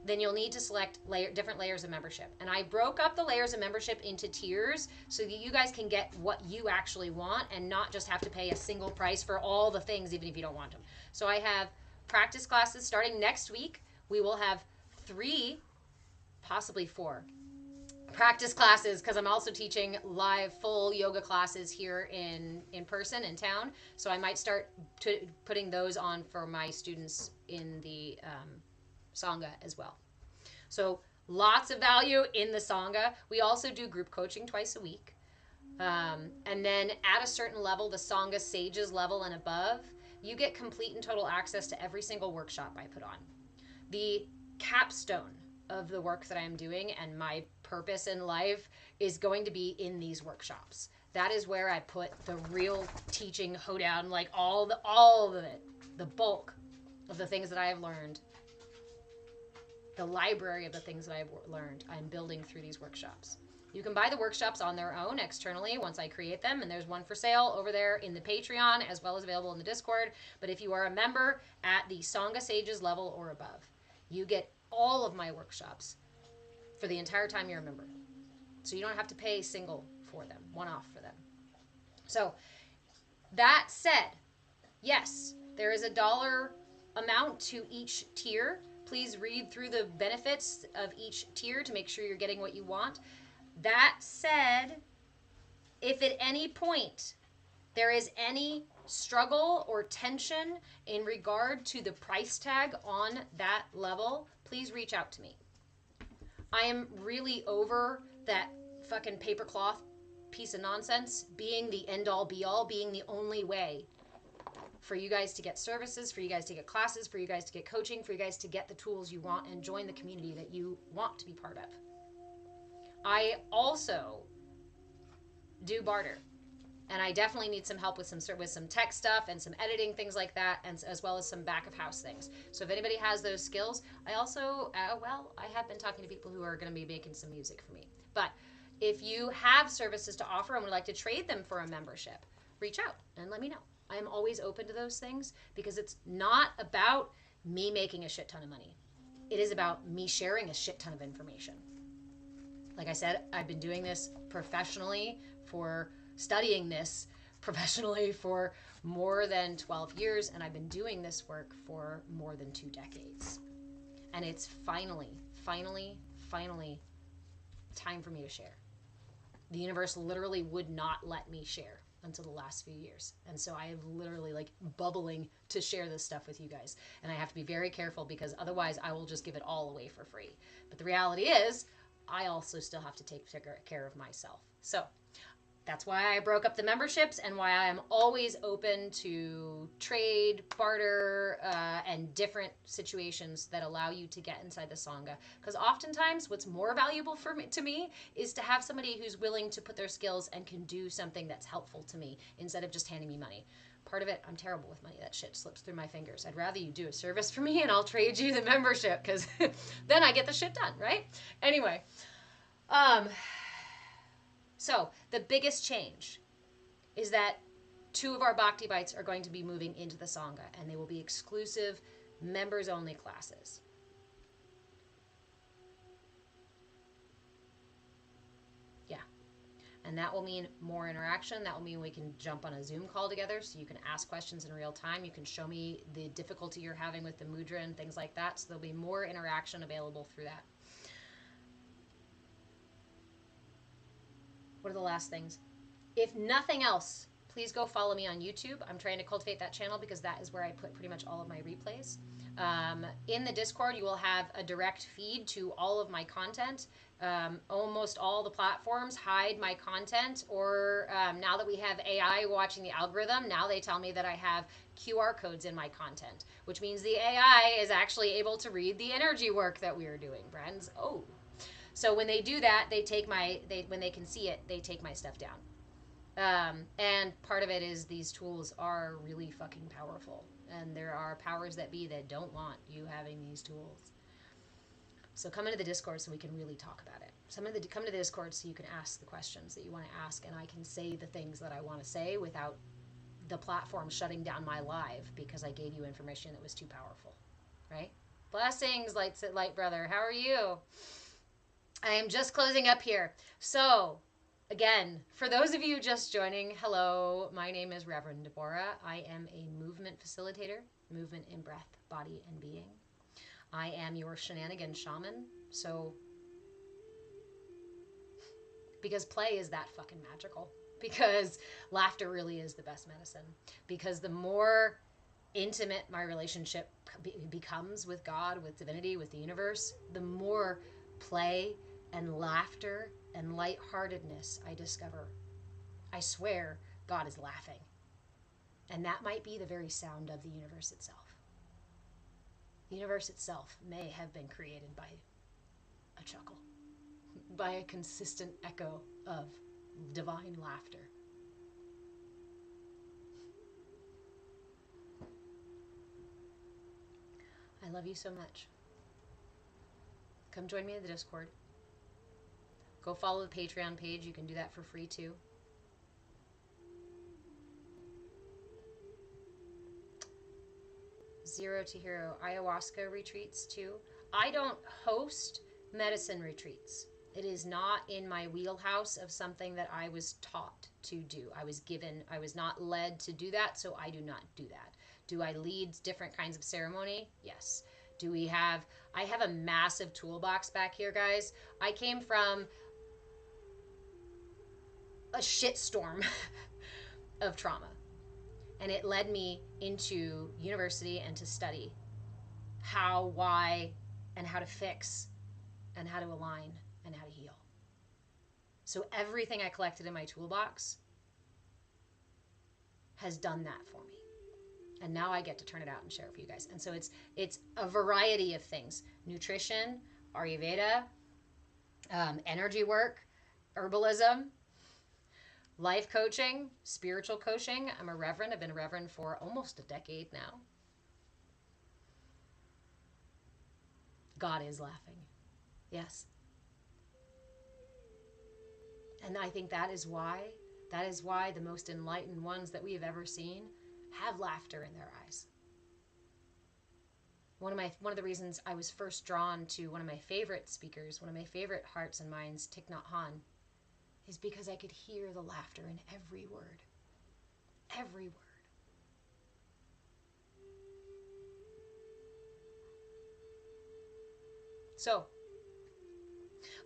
then you'll need to select different layers of membership. And I broke up the layers of membership into tiers so that you guys can get what you actually want and not just have to pay a single price for all the things, even if you don't want them. So I have practice classes starting next week. We will have 3, possibly 4 practice classes, because I'm also teaching live full yoga classes here in person in town. So I might start putting those on for my students in the Sangha as well. So lots of value in the Sangha. We also do group coaching twice a week. And then at a certain level, the Sangha Sages level and above, you get complete and total access to every single workshop I put on. The capstone of the work that I'm doing and my purpose in life is going to be in these workshops. That is where I put the real teaching hoedown, like all of it, the bulk of the things that I have learned, the library of the things that I've learned, I'm building through these workshops. You can buy the workshops on their own externally once I create them, and there's one for sale over there in the Patreon as well as available in the Discord. But if you are a member at the Sangha Sages level or above, you get all of my workshops for the entire time you're a member. So you don't have to pay single for them, one-off for them. So that said, yes, there is a $1 amount to each tier. Please read through the benefits of each tier to make sure you're getting what you want. That said, If at any point there is any struggle or tension in regard to the price tag on that level, please reach out to me. I am really over that fucking paper cloth piece of nonsense being the end all be all, being the only way for you guys to get services, for you guys to get classes, for you guys to get coaching, for you guys to get the tools you want and join the community that you want to be part of. I also do barter. And I definitely need some help with some tech stuff and some editing, things like that, and as well as some back of house things. So if anybody has those skills, I also, I have been talking to people who are going to be making some music for me. But if you have services to offer and would like to trade them for a membership, reach out and let me know. I am always open to those things because it's not about me making a shit ton of money. It is about me sharing a shit ton of information. Like I said, I've been doing this professionally studying this professionally for more than 12 years, and I've been doing this work for more than 2 decades. And it's finally time for me to share. The universe literally would not let me share until the last few years. And so I am literally like bubbling to share this stuff with you guys. And I have to be very careful because otherwise I will just give it all away for free. But the reality is I also still have to take care of myself. So that's why I broke up the memberships and why I am always open to trade, barter, and different situations that allow you to get inside the Sangha. Because oftentimes what's more valuable to me is to have somebody who's willing to put their skills and can do something that's helpful to me instead of just handing me money. Part of it, I'm terrible with money. That shit slips through my fingers. I'd rather you do a service for me and I'll trade you the membership because then I get the shit done, right? Anyway, so the biggest change is that 2 of our Bhakti Bites are going to be moving into the Sangha, and they will be exclusive members-only classes. Yeah. And that will mean more interaction. That will mean we can jump on a Zoom call together so you can ask questions in real time. You can show me the difficulty you're having with the mudra and things like that. So there'll be more interaction available through that. What are the last things? If nothing else, please go follow me on YouTube. I'm trying to cultivate that channel because that is where I put pretty much all of my replays. In the Discord, you will have a direct feed to all of my content. Almost all the platforms hide my content, or now that we have AI watching the algorithm, now they tell me that I have QR codes in my content, which means the AI is actually able to read the energy work that we are doing, friends. Oh. So when they do that, when they can see it, they take my stuff down. And part of it is these tools are really fucking powerful. And there are powers that be that don't want you having these tools. So come into the Discord so we can really talk about it. Come to the Discord so you can ask the questions that you want to ask, and I can say the things that I want to say without the platform shutting down my live because I gave you information that was too powerful. Right? Blessings, light brother. How are you? I am just closing up here. So, again, for those of you just joining, hello, my name is Reverend Deborah. I am a movement facilitator, movement in breath, body, and being. I am your shenanigan shaman. So, because play is that fucking magical. Because laughter really is the best medicine. Because the more intimate my relationship becomes with God, with divinity, with the universe, the more play and laughter and lightheartedness I discover. I swear God is laughing. And that might be the very sound of the universe itself. The universe itself may have been created by a chuckle, by a consistent echo of divine laughter. I love you so much. Come join me in the Discord. Go follow the Patreon page. You can do that for free too. Zero to Hero ayahuasca retreats too. I don't host medicine retreats. It is not in my wheelhouse of something that I was taught to do. I was not led to do that, so I do not do that. Do I lead different kinds of ceremony? Yes. I have a massive toolbox back here, guys. I came from a shitstorm of trauma. And it led me into university and to study how, why, and how to fix, and how to align, and how to heal. So everything I collected in my toolbox has done that for me. And now I get to turn it out and share it for you guys. And so it's a variety of things. Nutrition, Ayurveda, energy work, herbalism, life coaching, spiritual coaching. I'm a reverend. I've been a reverend for almost a decade now. God is laughing. Yes. And I think that is why the most enlightened ones that we have ever seen have laughter in their eyes. One of the reasons I was first drawn to one of my favorite speakers, one of my favorite hearts and minds, Thich Nhat Hanh, is because I could hear the laughter in every word. Every word. So,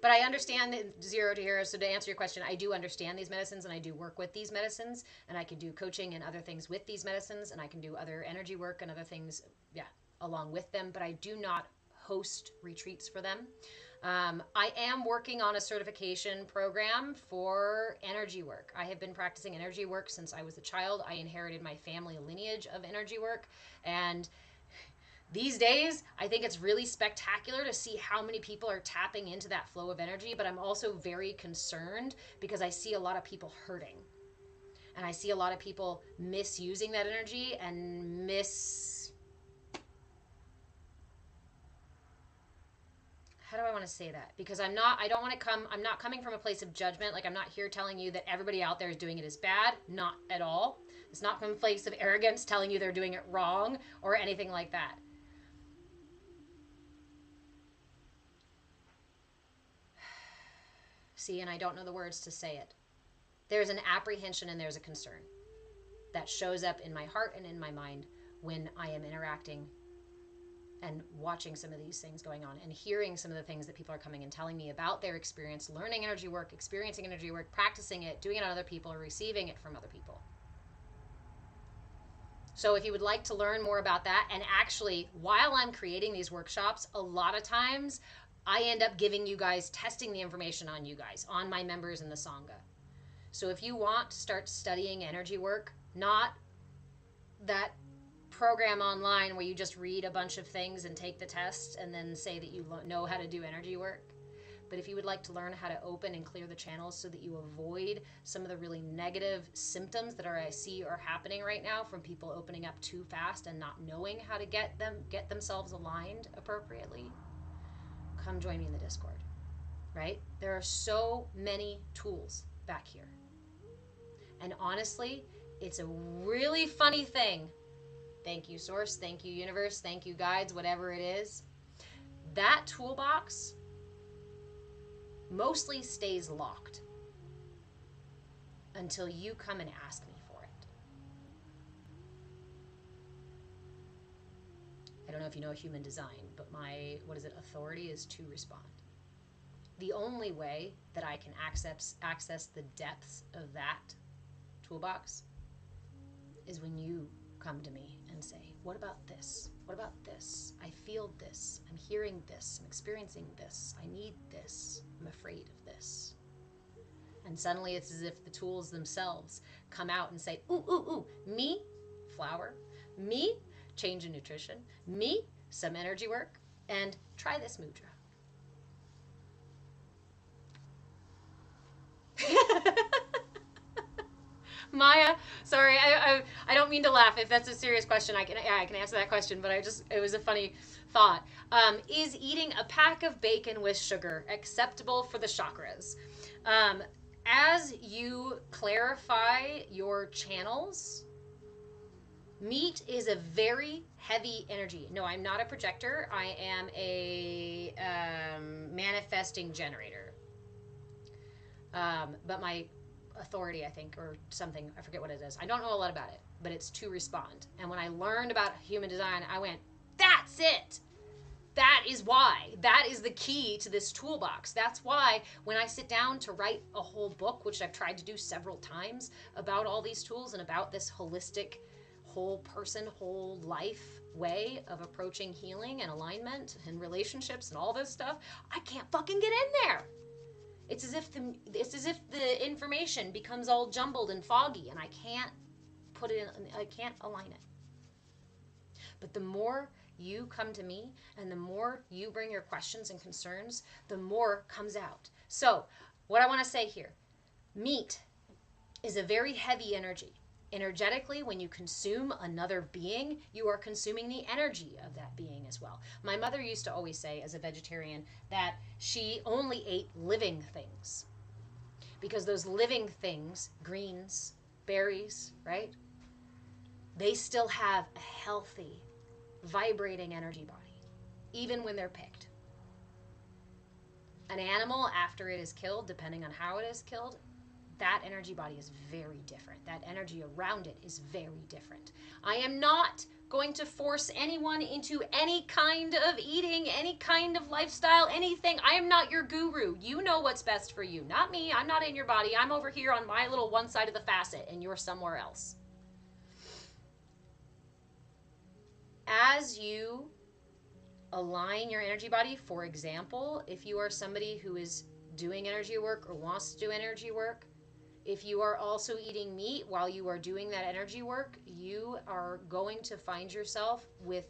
but I understand that 0 to hero. So to answer your question, I do understand these medicines and I do work with these medicines, and I can do coaching and other things with these medicines, and I can do other energy work and other things, along with them, but I do not host retreats for them. I am working on a certification program for energy work. I have been practicing energy work since I was a child. I inherited my family lineage of energy work, and these days, I think it's really spectacular to see how many people are tapping into that flow of energy, but I'm also very concerned because I see a lot of people hurting. And I see a lot of people misusing that energy and how do I want to say that? Because I'm not coming from a place of judgment. Like, I'm not here telling you that everybody out there is doing it as bad. Not at all. It's not from a place of arrogance telling you they're doing it wrong or anything like that. See, and I don't know the words to say it. There's an apprehension and there's a concern that shows up in my heart and in my mind when I am interacting and watching some of these things going on and hearing some of the things that people are coming and telling me about their experience, learning energy work, experiencing energy work, practicing it, doing it on other people, or receiving it from other people. So if you would like to learn more about that, and actually, while I'm creating these workshops, a lot of times I end up giving you guys, testing the information on you guys, on my members in the Sangha. So if you want to start studying energy work, not that program online where you just read a bunch of things and take the test and then say that you know how to do energy work, but if you would like to learn how to open and clear the channels so that you avoid some of the really negative symptoms that I see are happening right now from people opening up too fast and not knowing how to get themselves aligned appropriately, come join me in the Discord, right? There are so many tools back here. And honestly, it's a really funny thing. Thank you, Source. Thank you, Universe. Thank you, guides, whatever it is. That toolbox mostly stays locked until you come and ask me for it. I don't know if you know human design, but my, authority is to respond. The only way that I can access the depths of that toolbox is when you come to me and say, what about this? What about this? I feel this. I'm hearing this. I'm experiencing this. I need this. I'm afraid of this. And suddenly it's as if the tools themselves come out and say, ooh, ooh, ooh, me, flower, me, change in nutrition, me, some energy work, and try this mudra. Maya, sorry, I don't mean to laugh. If that's a serious question, I can answer that question, but it was a funny thought. Is eating a pack of bacon with sugar acceptable for the chakras? As you clarify your channels, meat is a very heavy energy. No, I'm not a projector. I am a manifesting generator. But my authority, I think, or something, I forget what it is. I don't know a lot about it, but it's to respond. And when I learned about human design, I went, that's it. That is why. That is the key to this toolbox. That's why when I sit down to write a whole book, which I've tried to do several times, about all these tools and about this holistic, whole person, whole life way of approaching healing and alignment and relationships and all this stuff, I can't fucking get in there. It's as if the information becomes all jumbled and foggy, and I can't put it in, I can't align it. But the more you come to me and the more you bring your questions and concerns, the more comes out. So what I want to say here, meat is a very heavy energy. Energetically, when you consume another being, you are consuming the energy of that being as well. My mother used to always say, as a vegetarian, that she only ate living things. Because those living things, greens, berries, right? They still have a healthy, vibrating energy body, even when they're picked. An animal, after it is killed, depending on how it is killed, that energy body is very different. That energy around it is very different. I am not going to force anyone into any kind of eating, any kind of lifestyle, anything. I am not your guru. You know what's best for you, not me. I'm not in your body. I'm over here on my little one side of the facet, and you're somewhere else. As you align your energy body, for example, if you are somebody who is doing energy work or wants to do energy work, if you are also eating meat while you are doing that energy work, you are going to find yourself with,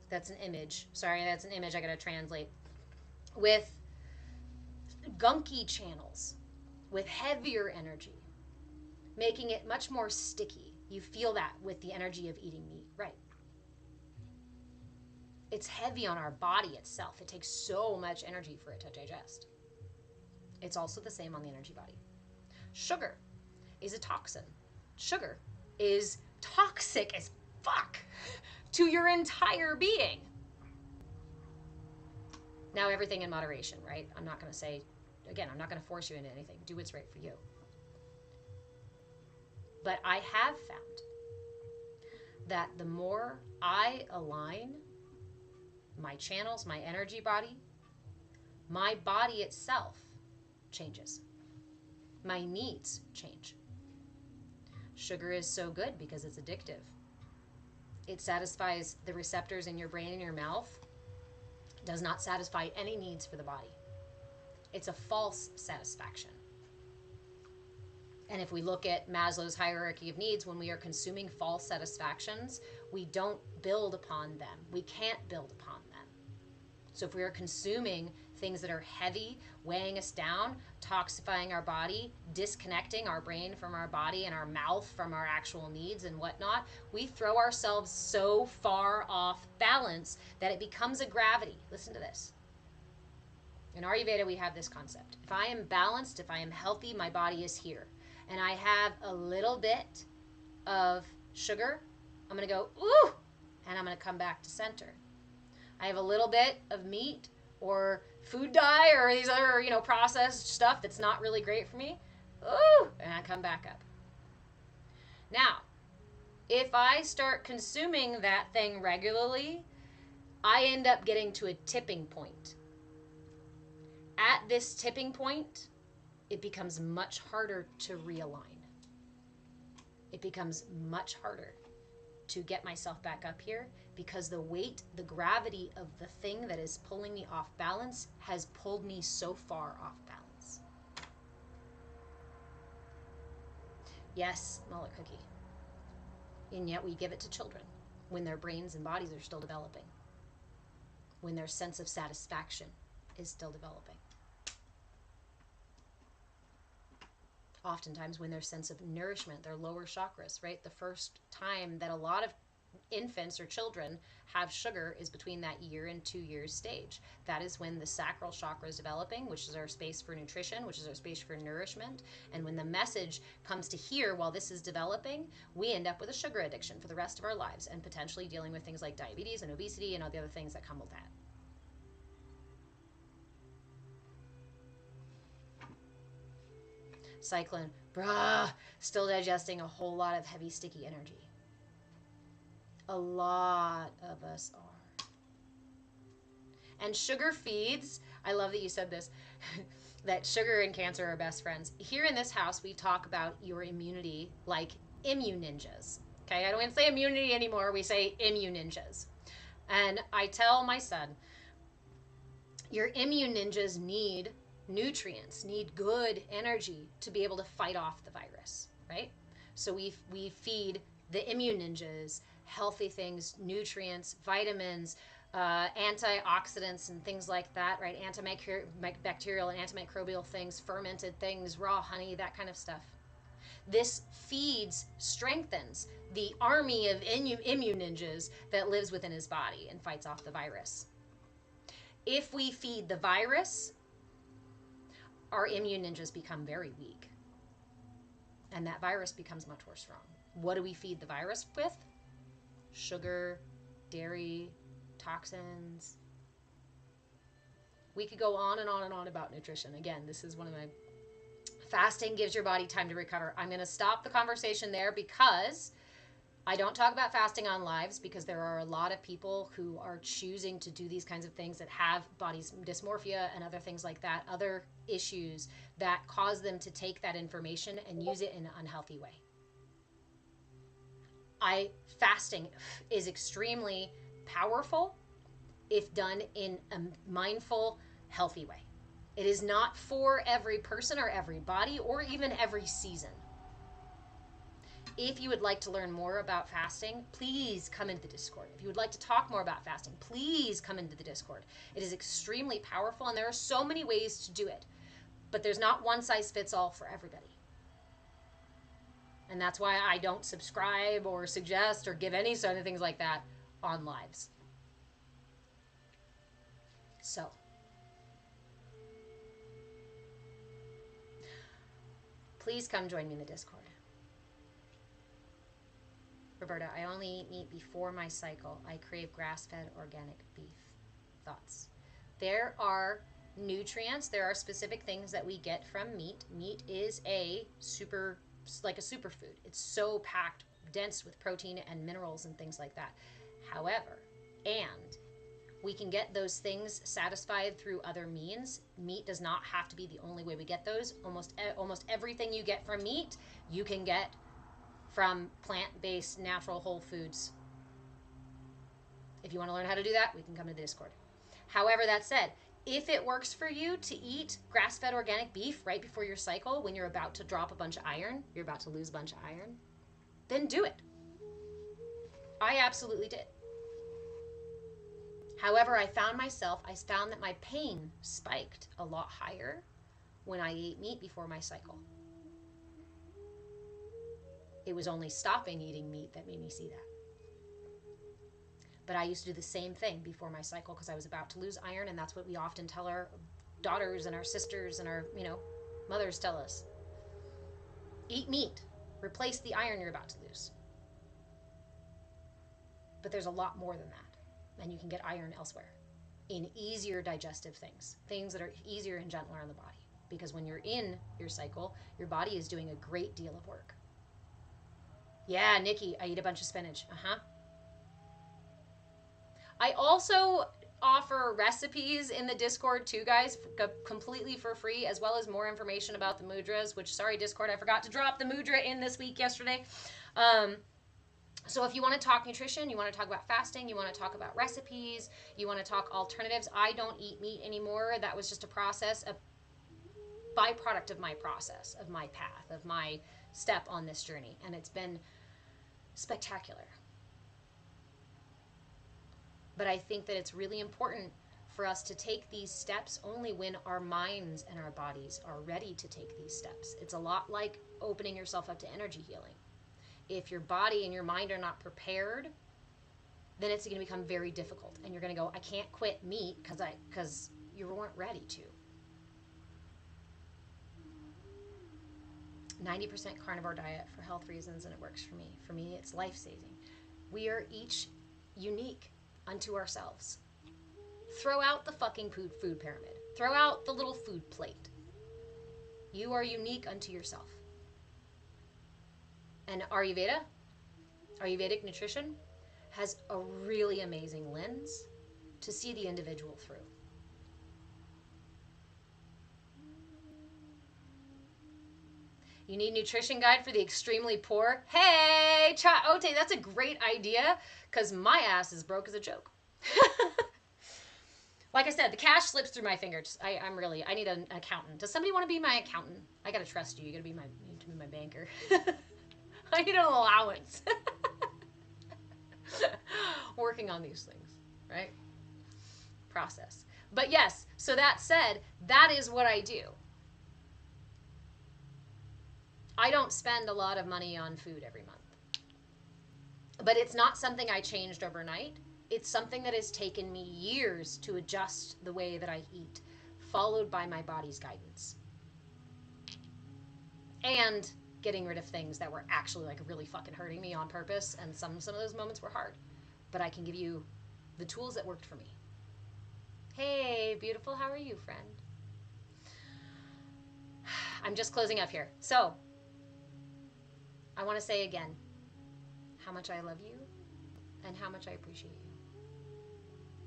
that's an image. Sorry, that's an image I gotta translate. With gunky channels, with heavier energy, making it much more sticky. You feel that with the energy of eating meat, right? It's heavy on our body itself. It takes so much energy for it to digest. It's also the same on the energy body. Sugar is a toxin. Sugar is toxic as fuck to your entire being. Now, everything in moderation, right? I'm not going to say, again, I'm not going to force you into anything. Do what's right for you. But I have found that the more I align my channels, my energy body, my body itself changes. My needs change. Sugar is so good because it's addictive. It satisfies the receptors in your brain and your mouth. It does not satisfy any needs for the body. It's a false satisfaction. And if we look at Maslow's hierarchy of needs, when we are consuming false satisfactions, we don't build upon them. We can't build upon them. So if we are consuming things that are heavy, weighing us down, toxifying our body, disconnecting our brain from our body and our mouth from our actual needs and whatnot, we throw ourselves so far off balance that it becomes a gravity. Listen to this. In Ayurveda, we have this concept. If I am balanced, if I am healthy, my body is here. And I have a little bit of sugar, I'm going to go, ooh, and I'm going to come back to center. I have a little bit of meat or food dye or these other, processed stuff that's not really great for me, ooh, and I come back up. Now, if I start consuming that thing regularly, I end up getting to a tipping point. At this tipping point, it becomes much harder to realign. It becomes much harder to get myself back up here because the weight, the gravity of the thing that is pulling me off balance has pulled me so far off balance. Yes, mullet cookie. And yet we give it to children when their brains and bodies are still developing, when their sense of satisfaction is still developing. Oftentimes when their sense of nourishment, their lower chakras, right? The first time that a lot of infants or children have sugar is between that year and 2 years stage. That is when the sacral chakra is developing, which is our space for nutrition, which is our space for nourishment. And when the message comes to here while this is developing, we end up with a sugar addiction for the rest of our lives and potentially dealing with things like diabetes and obesity and all the other things that come with that. Cyclone, still digesting a whole lot of heavy, sticky energy. A lot of us are. And sugar feeds, I love that you said this, that sugar and cancer are best friends. Here in this house, we talk about your immunity like immune ninjas. Okay, I don't even say immunity anymore. We say immune ninjas. And I tell my son, your immune ninjas need nutrients, need good energy to be able to fight off the virus, right? So we feed the immune ninjas healthy things, nutrients, vitamins, antioxidants and things like that, right? Antibacterial and antimicrobial things, fermented things, raw honey, that kind of stuff. This feeds, strengthens the army of immune ninjas that lives within his body and fights off the virus. If we feed the virus, our immune ninjas become very weak. And that virus becomes much more strong. What do we feed the virus with? Sugar, dairy, toxins. We could go on and on and on about nutrition. Again, this is one of my... Fasting gives your body time to recover. I'm going to stop the conversation there because I don't talk about fasting on lives because there are a lot of people who are choosing to do these kinds of things that have body dysmorphia and other things like that, other issues that cause them to take that information and use it in an unhealthy way. Fasting is extremely powerful if done in a mindful, healthy way. It is not for every person or every body or even every season. If you would like to learn more about fasting, please come into the Discord. If you would like to talk more about fasting, please come into the Discord. It is extremely powerful and there are so many ways to do it, but there's not one size fits all for everybody. And that's why I don't subscribe or suggest or give any sort of things like that on lives. So, please come join me in the Discord. Roberta, I only eat meat before my cycle. I crave grass-fed organic beef. Thoughts? There are nutrients. There are specific things that we get from meat. Meat is like a superfood. It's so packed, dense with protein and minerals and things like that. However, and we can get those things satisfied through other means. Meat does not have to be the only way we get those. Almost everything you get from meat, you can get from plant-based, natural, whole foods. If you want to learn how to do that, we can come to the Discord. However, that said, if it works for you to eat grass-fed organic beef right before your cycle, when you're about to drop a bunch of iron, you're about to lose a bunch of iron, then do it. I absolutely did. However, I found that my pain spiked a lot higher when I ate meat before my cycle. It was only stopping eating meat that made me see that. But I used to do the same thing before my cycle because I was about to lose iron, and that's what we often tell our daughters and our sisters and our, mothers tell us. Eat meat. Replace the iron you're about to lose. But there's a lot more than that, and you can get iron elsewhere in easier digestive things that are easier and gentler on the body. Because when you're in your cycle, your body is doing a great deal of work. Yeah, Nikki, I eat a bunch of spinach. I also offer recipes in the Discord too, guys, completely for free, as well as more information about the mudras, which, sorry, Discord, I forgot to drop the mudra in this week yesterday. So if you want to talk nutrition, you want to talk about fasting, you want to talk about recipes, you want to talk alternatives. I don't eat meat anymore. That was just a process, a byproduct of my process, of my path, of my step on this journey. And it's been spectacular. But I think that it's really important for us to take these steps only when our minds and our bodies are ready to take these steps. It's a lot like opening yourself up to energy healing. If your body and your mind are not prepared, then it's going to become very difficult. And you're going to go, I can't quit meat because you weren't ready to. 90% carnivore diet for health reasons, and it works for me. For me, it's life-saving. We are each unique unto ourselves. Throw out the fucking food pyramid. Throw out the little food plate. You are unique unto yourself. And Ayurvedic nutrition has a really amazing lens to see the individual through. You need nutrition guide for the extremely poor? Hey, Ote, that's a great idea, because my ass is broke as a joke. Like I said, the cash slips through my fingers. I need an accountant. Does somebody want to be my accountant? I gotta trust you. You gotta be my banker. I need an allowance. Working on these things, right? Process. But yes, so that said, that is what I do. I don't spend a lot of money on food every month. But it's not something I changed overnight. It's something that has taken me years to adjust the way that I eat, followed by my body's guidance. And getting rid of things that were actually like really fucking hurting me on purpose, and some of those moments were hard. But I can give you the tools that worked for me. Hey, beautiful, how are you, friend? I'm just closing up here. So, I want to say again how much I love you and how much I appreciate you.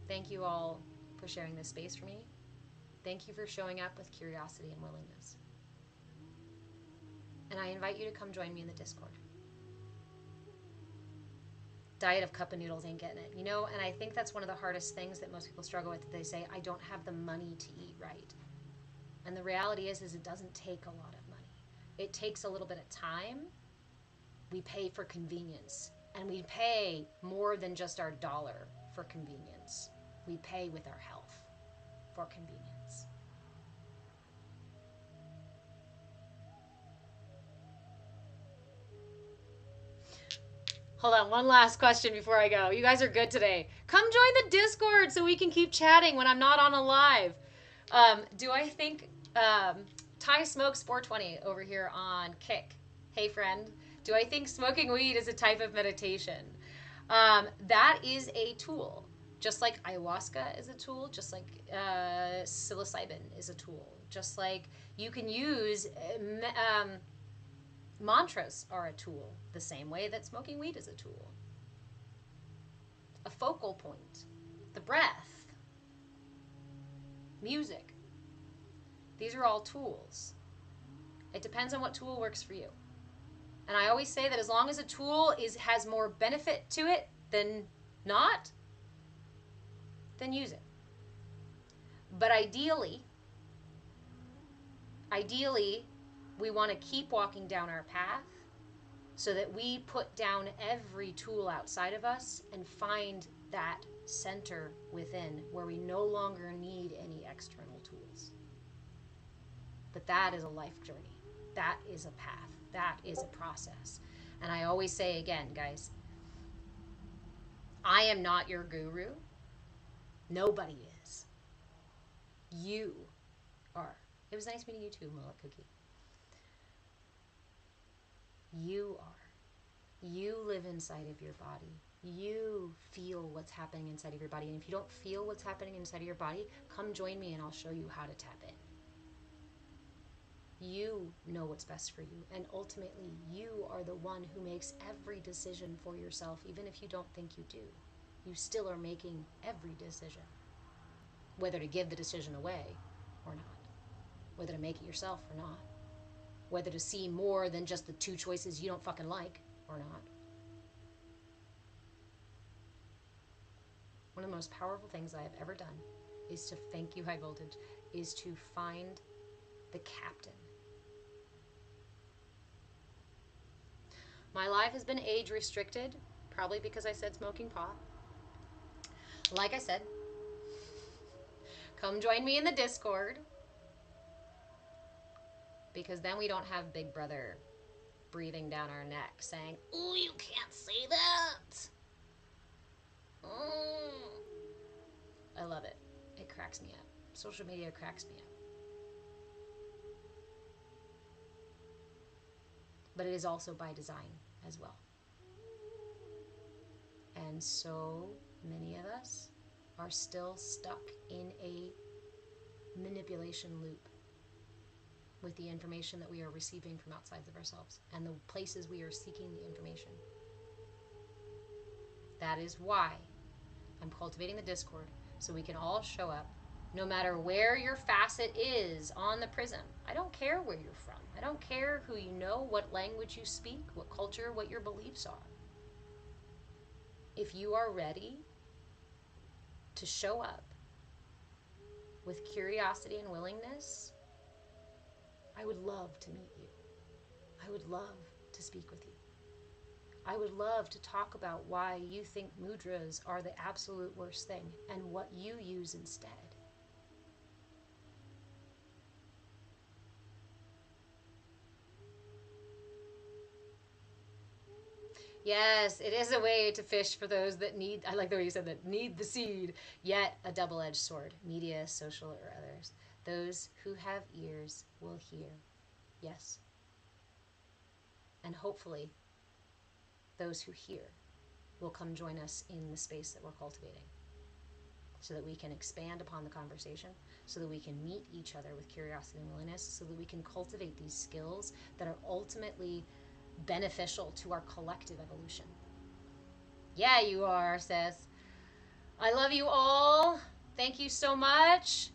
Thank you all for sharing this space for me. Thank you for showing up with curiosity and willingness. And I invite you to come join me in the Discord. Diet of cup of noodles ain't getting it. You know, and I think that's one of the hardest things that most people struggle with. They say, I don't have the money to eat right. And the reality is it doesn't take a lot of money. It takes a little bit of time. We pay for convenience. And we pay more than just our dollar for convenience. We pay with our health for convenience. Hold on, one last question before I go. You guys are good today. Come join the Discord so we can keep chatting when I'm not on a live. Do I think Ty Smokes 420 over here on Kick? Hey friend, do I think smoking weed is a type of meditation? That is a tool. Just like ayahuasca is a tool, just like psilocybin is a tool, just like you can use mantras are a tool, the same way that smoking weed is a tool. A focal point, the breath, music. These are all tools. It depends on what tool works for you. And I always say that as long as a tool has more benefit to it than not, then use it. But ideally, we want to keep walking down our path so that we put down every tool outside of us and find that center within where we no longer need any external tools. But that is a life journey. That is a path. That is a process. And I always say again, guys, I am not your guru. Nobody is. You are. It was nice meeting you too, Mullet Cookie. You are. You live inside of your body. You feel what's happening inside of your body. And if you don't feel what's happening inside of your body, come join me and I'll show you how to tap in. You know what's best for you. And ultimately, you are the one who makes every decision for yourself, even if you don't think you do. You still are making every decision. Whether to give the decision away or not. Whether to make it yourself or not. Whether to see more than just the two choices you don't fucking like or not. One of the most powerful things I have ever done is to, thank you, High Voltage, is to find the captain. My life has been age restricted, probably because I said smoking pot. Like I said, come join me in the Discord, because then we don't have Big Brother breathing down our neck saying, "Ooh, you can't say that." I love it. It cracks me up. Social media cracks me up. But it is also by design as well. And so many of us are still stuck in a manipulation loop with the information that we are receiving from outside of ourselves and the places we are seeking the information. That is why I'm cultivating the Discord, so we can all show up, no matter where your facet is on the prism. I don't care where you're from. I don't care who you know, what language you speak, what culture, what your beliefs are. If you are ready to show up with curiosity and willingness, I would love to meet you. I would love to speak with you. I would love to talk about why you think mudras are the absolute worst thing and what you use instead. Yes, it is a way to fish for those that need, I like the way you said that, need the seed, yet a double-edged sword, media, social, or others. Those who have ears will hear. Yes. And hopefully, those who hear will come join us in the space that we're cultivating, so that we can expand upon the conversation, so that we can meet each other with curiosity and willingness, so that we can cultivate these skills that are ultimately beneficial to our collective evolution. Yeah, you are, sis. I love you all. Thank you so much.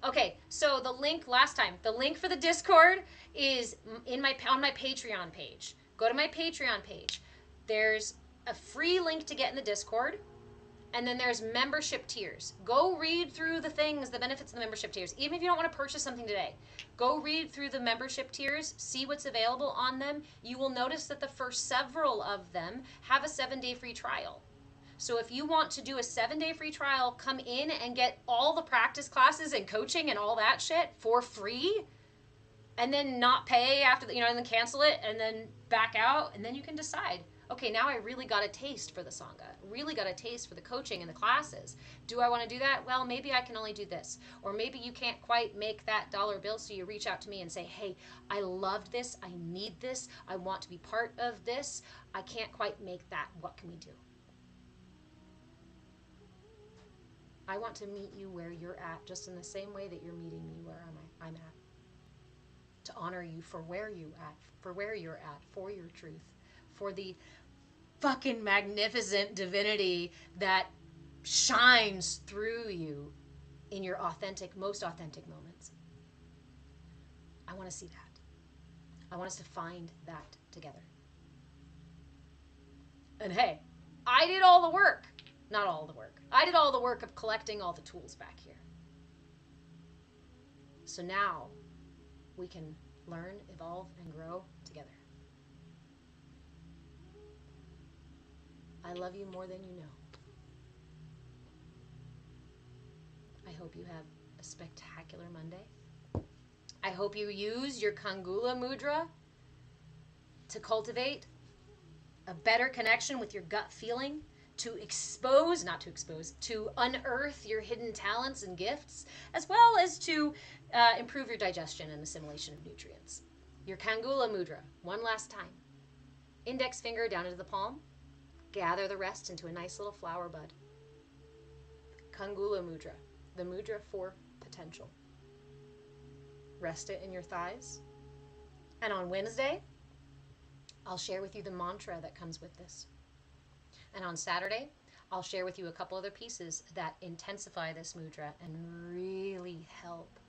Okay, so the link the link for the Discord is on my Patreon page. Go to my Patreon page. There's a free link to get in the Discord, and then there's membership tiers. Go read through the things, the benefits of the membership tiers. Even if you don't want to purchase something today, go read through the membership tiers, see what's available on them. You will notice that the first several of them have a 7-day free trial. So if you want to do a 7-day free trial, come in and get all the practice classes and coaching and all that shit for free, and then not pay after, and then cancel it and then back out, and then you can decide, okay, now I really got a taste for the Sangha, really got a taste for the coaching and the classes. Do I want to do that? Well, maybe I can only do this. Or maybe you can't quite make that dollar bill, so you reach out to me and say, hey, I loved this, I need this, I want to be part of this, I can't quite make that, what can we do? I want to meet you where you're at, just in the same way that you're meeting me where I'm at. To honor you for where you're at, for your truth, for the fucking magnificent divinity that shines through you in your most authentic moments. I want to see that. I want us to find that together. And hey, I did all the work. Not all the work. I did all the work of collecting all the tools back here. So now we can learn, evolve, and grow together. I love you more than you know. I hope you have a spectacular Monday. I hope you use your Kangula Mudra to cultivate a better connection with your gut feeling, to unearth your hidden talents and gifts, as well as to improve your digestion and assimilation of nutrients. Your Kangula Mudra, one last time. Index finger down into the palm. Gather the rest into a nice little flower bud. Kangula Mudra, the mudra for potential. Rest it in your thighs. And on Wednesday, I'll share with you the mantra that comes with this. And on Saturday, I'll share with you a couple other pieces that intensify this mudra and really help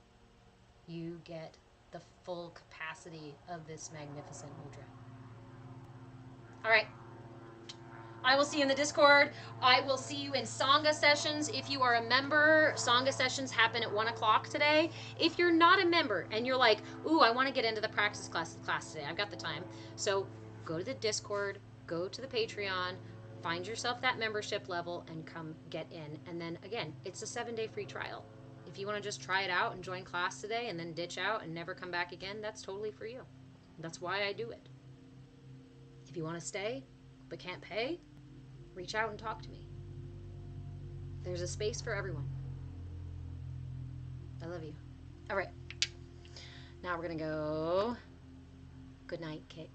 you get the full capacity of this magnificent mudra. All right. I will see you in the Discord. I will see you in Sangha sessions. If you are a member, Sangha sessions happen at 1 o'clock today. If you're not a member and you're like, ooh, I want to get into the practice class today, I've got the time. So go to the Discord, go to the Patreon, find yourself that membership level and come get in. And then again, it's a 7-day free trial. If you want to just try it out and join class today and then ditch out and never come back again, that's totally for you. That's why I do it. If you want to stay but can't pay, reach out and talk to me. There's a space for everyone. I love you. All right. Now we're going to go good night, kick.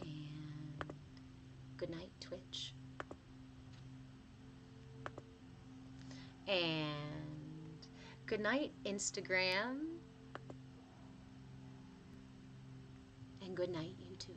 And good night, Twitch. And good night, Instagram. And good night, YouTube.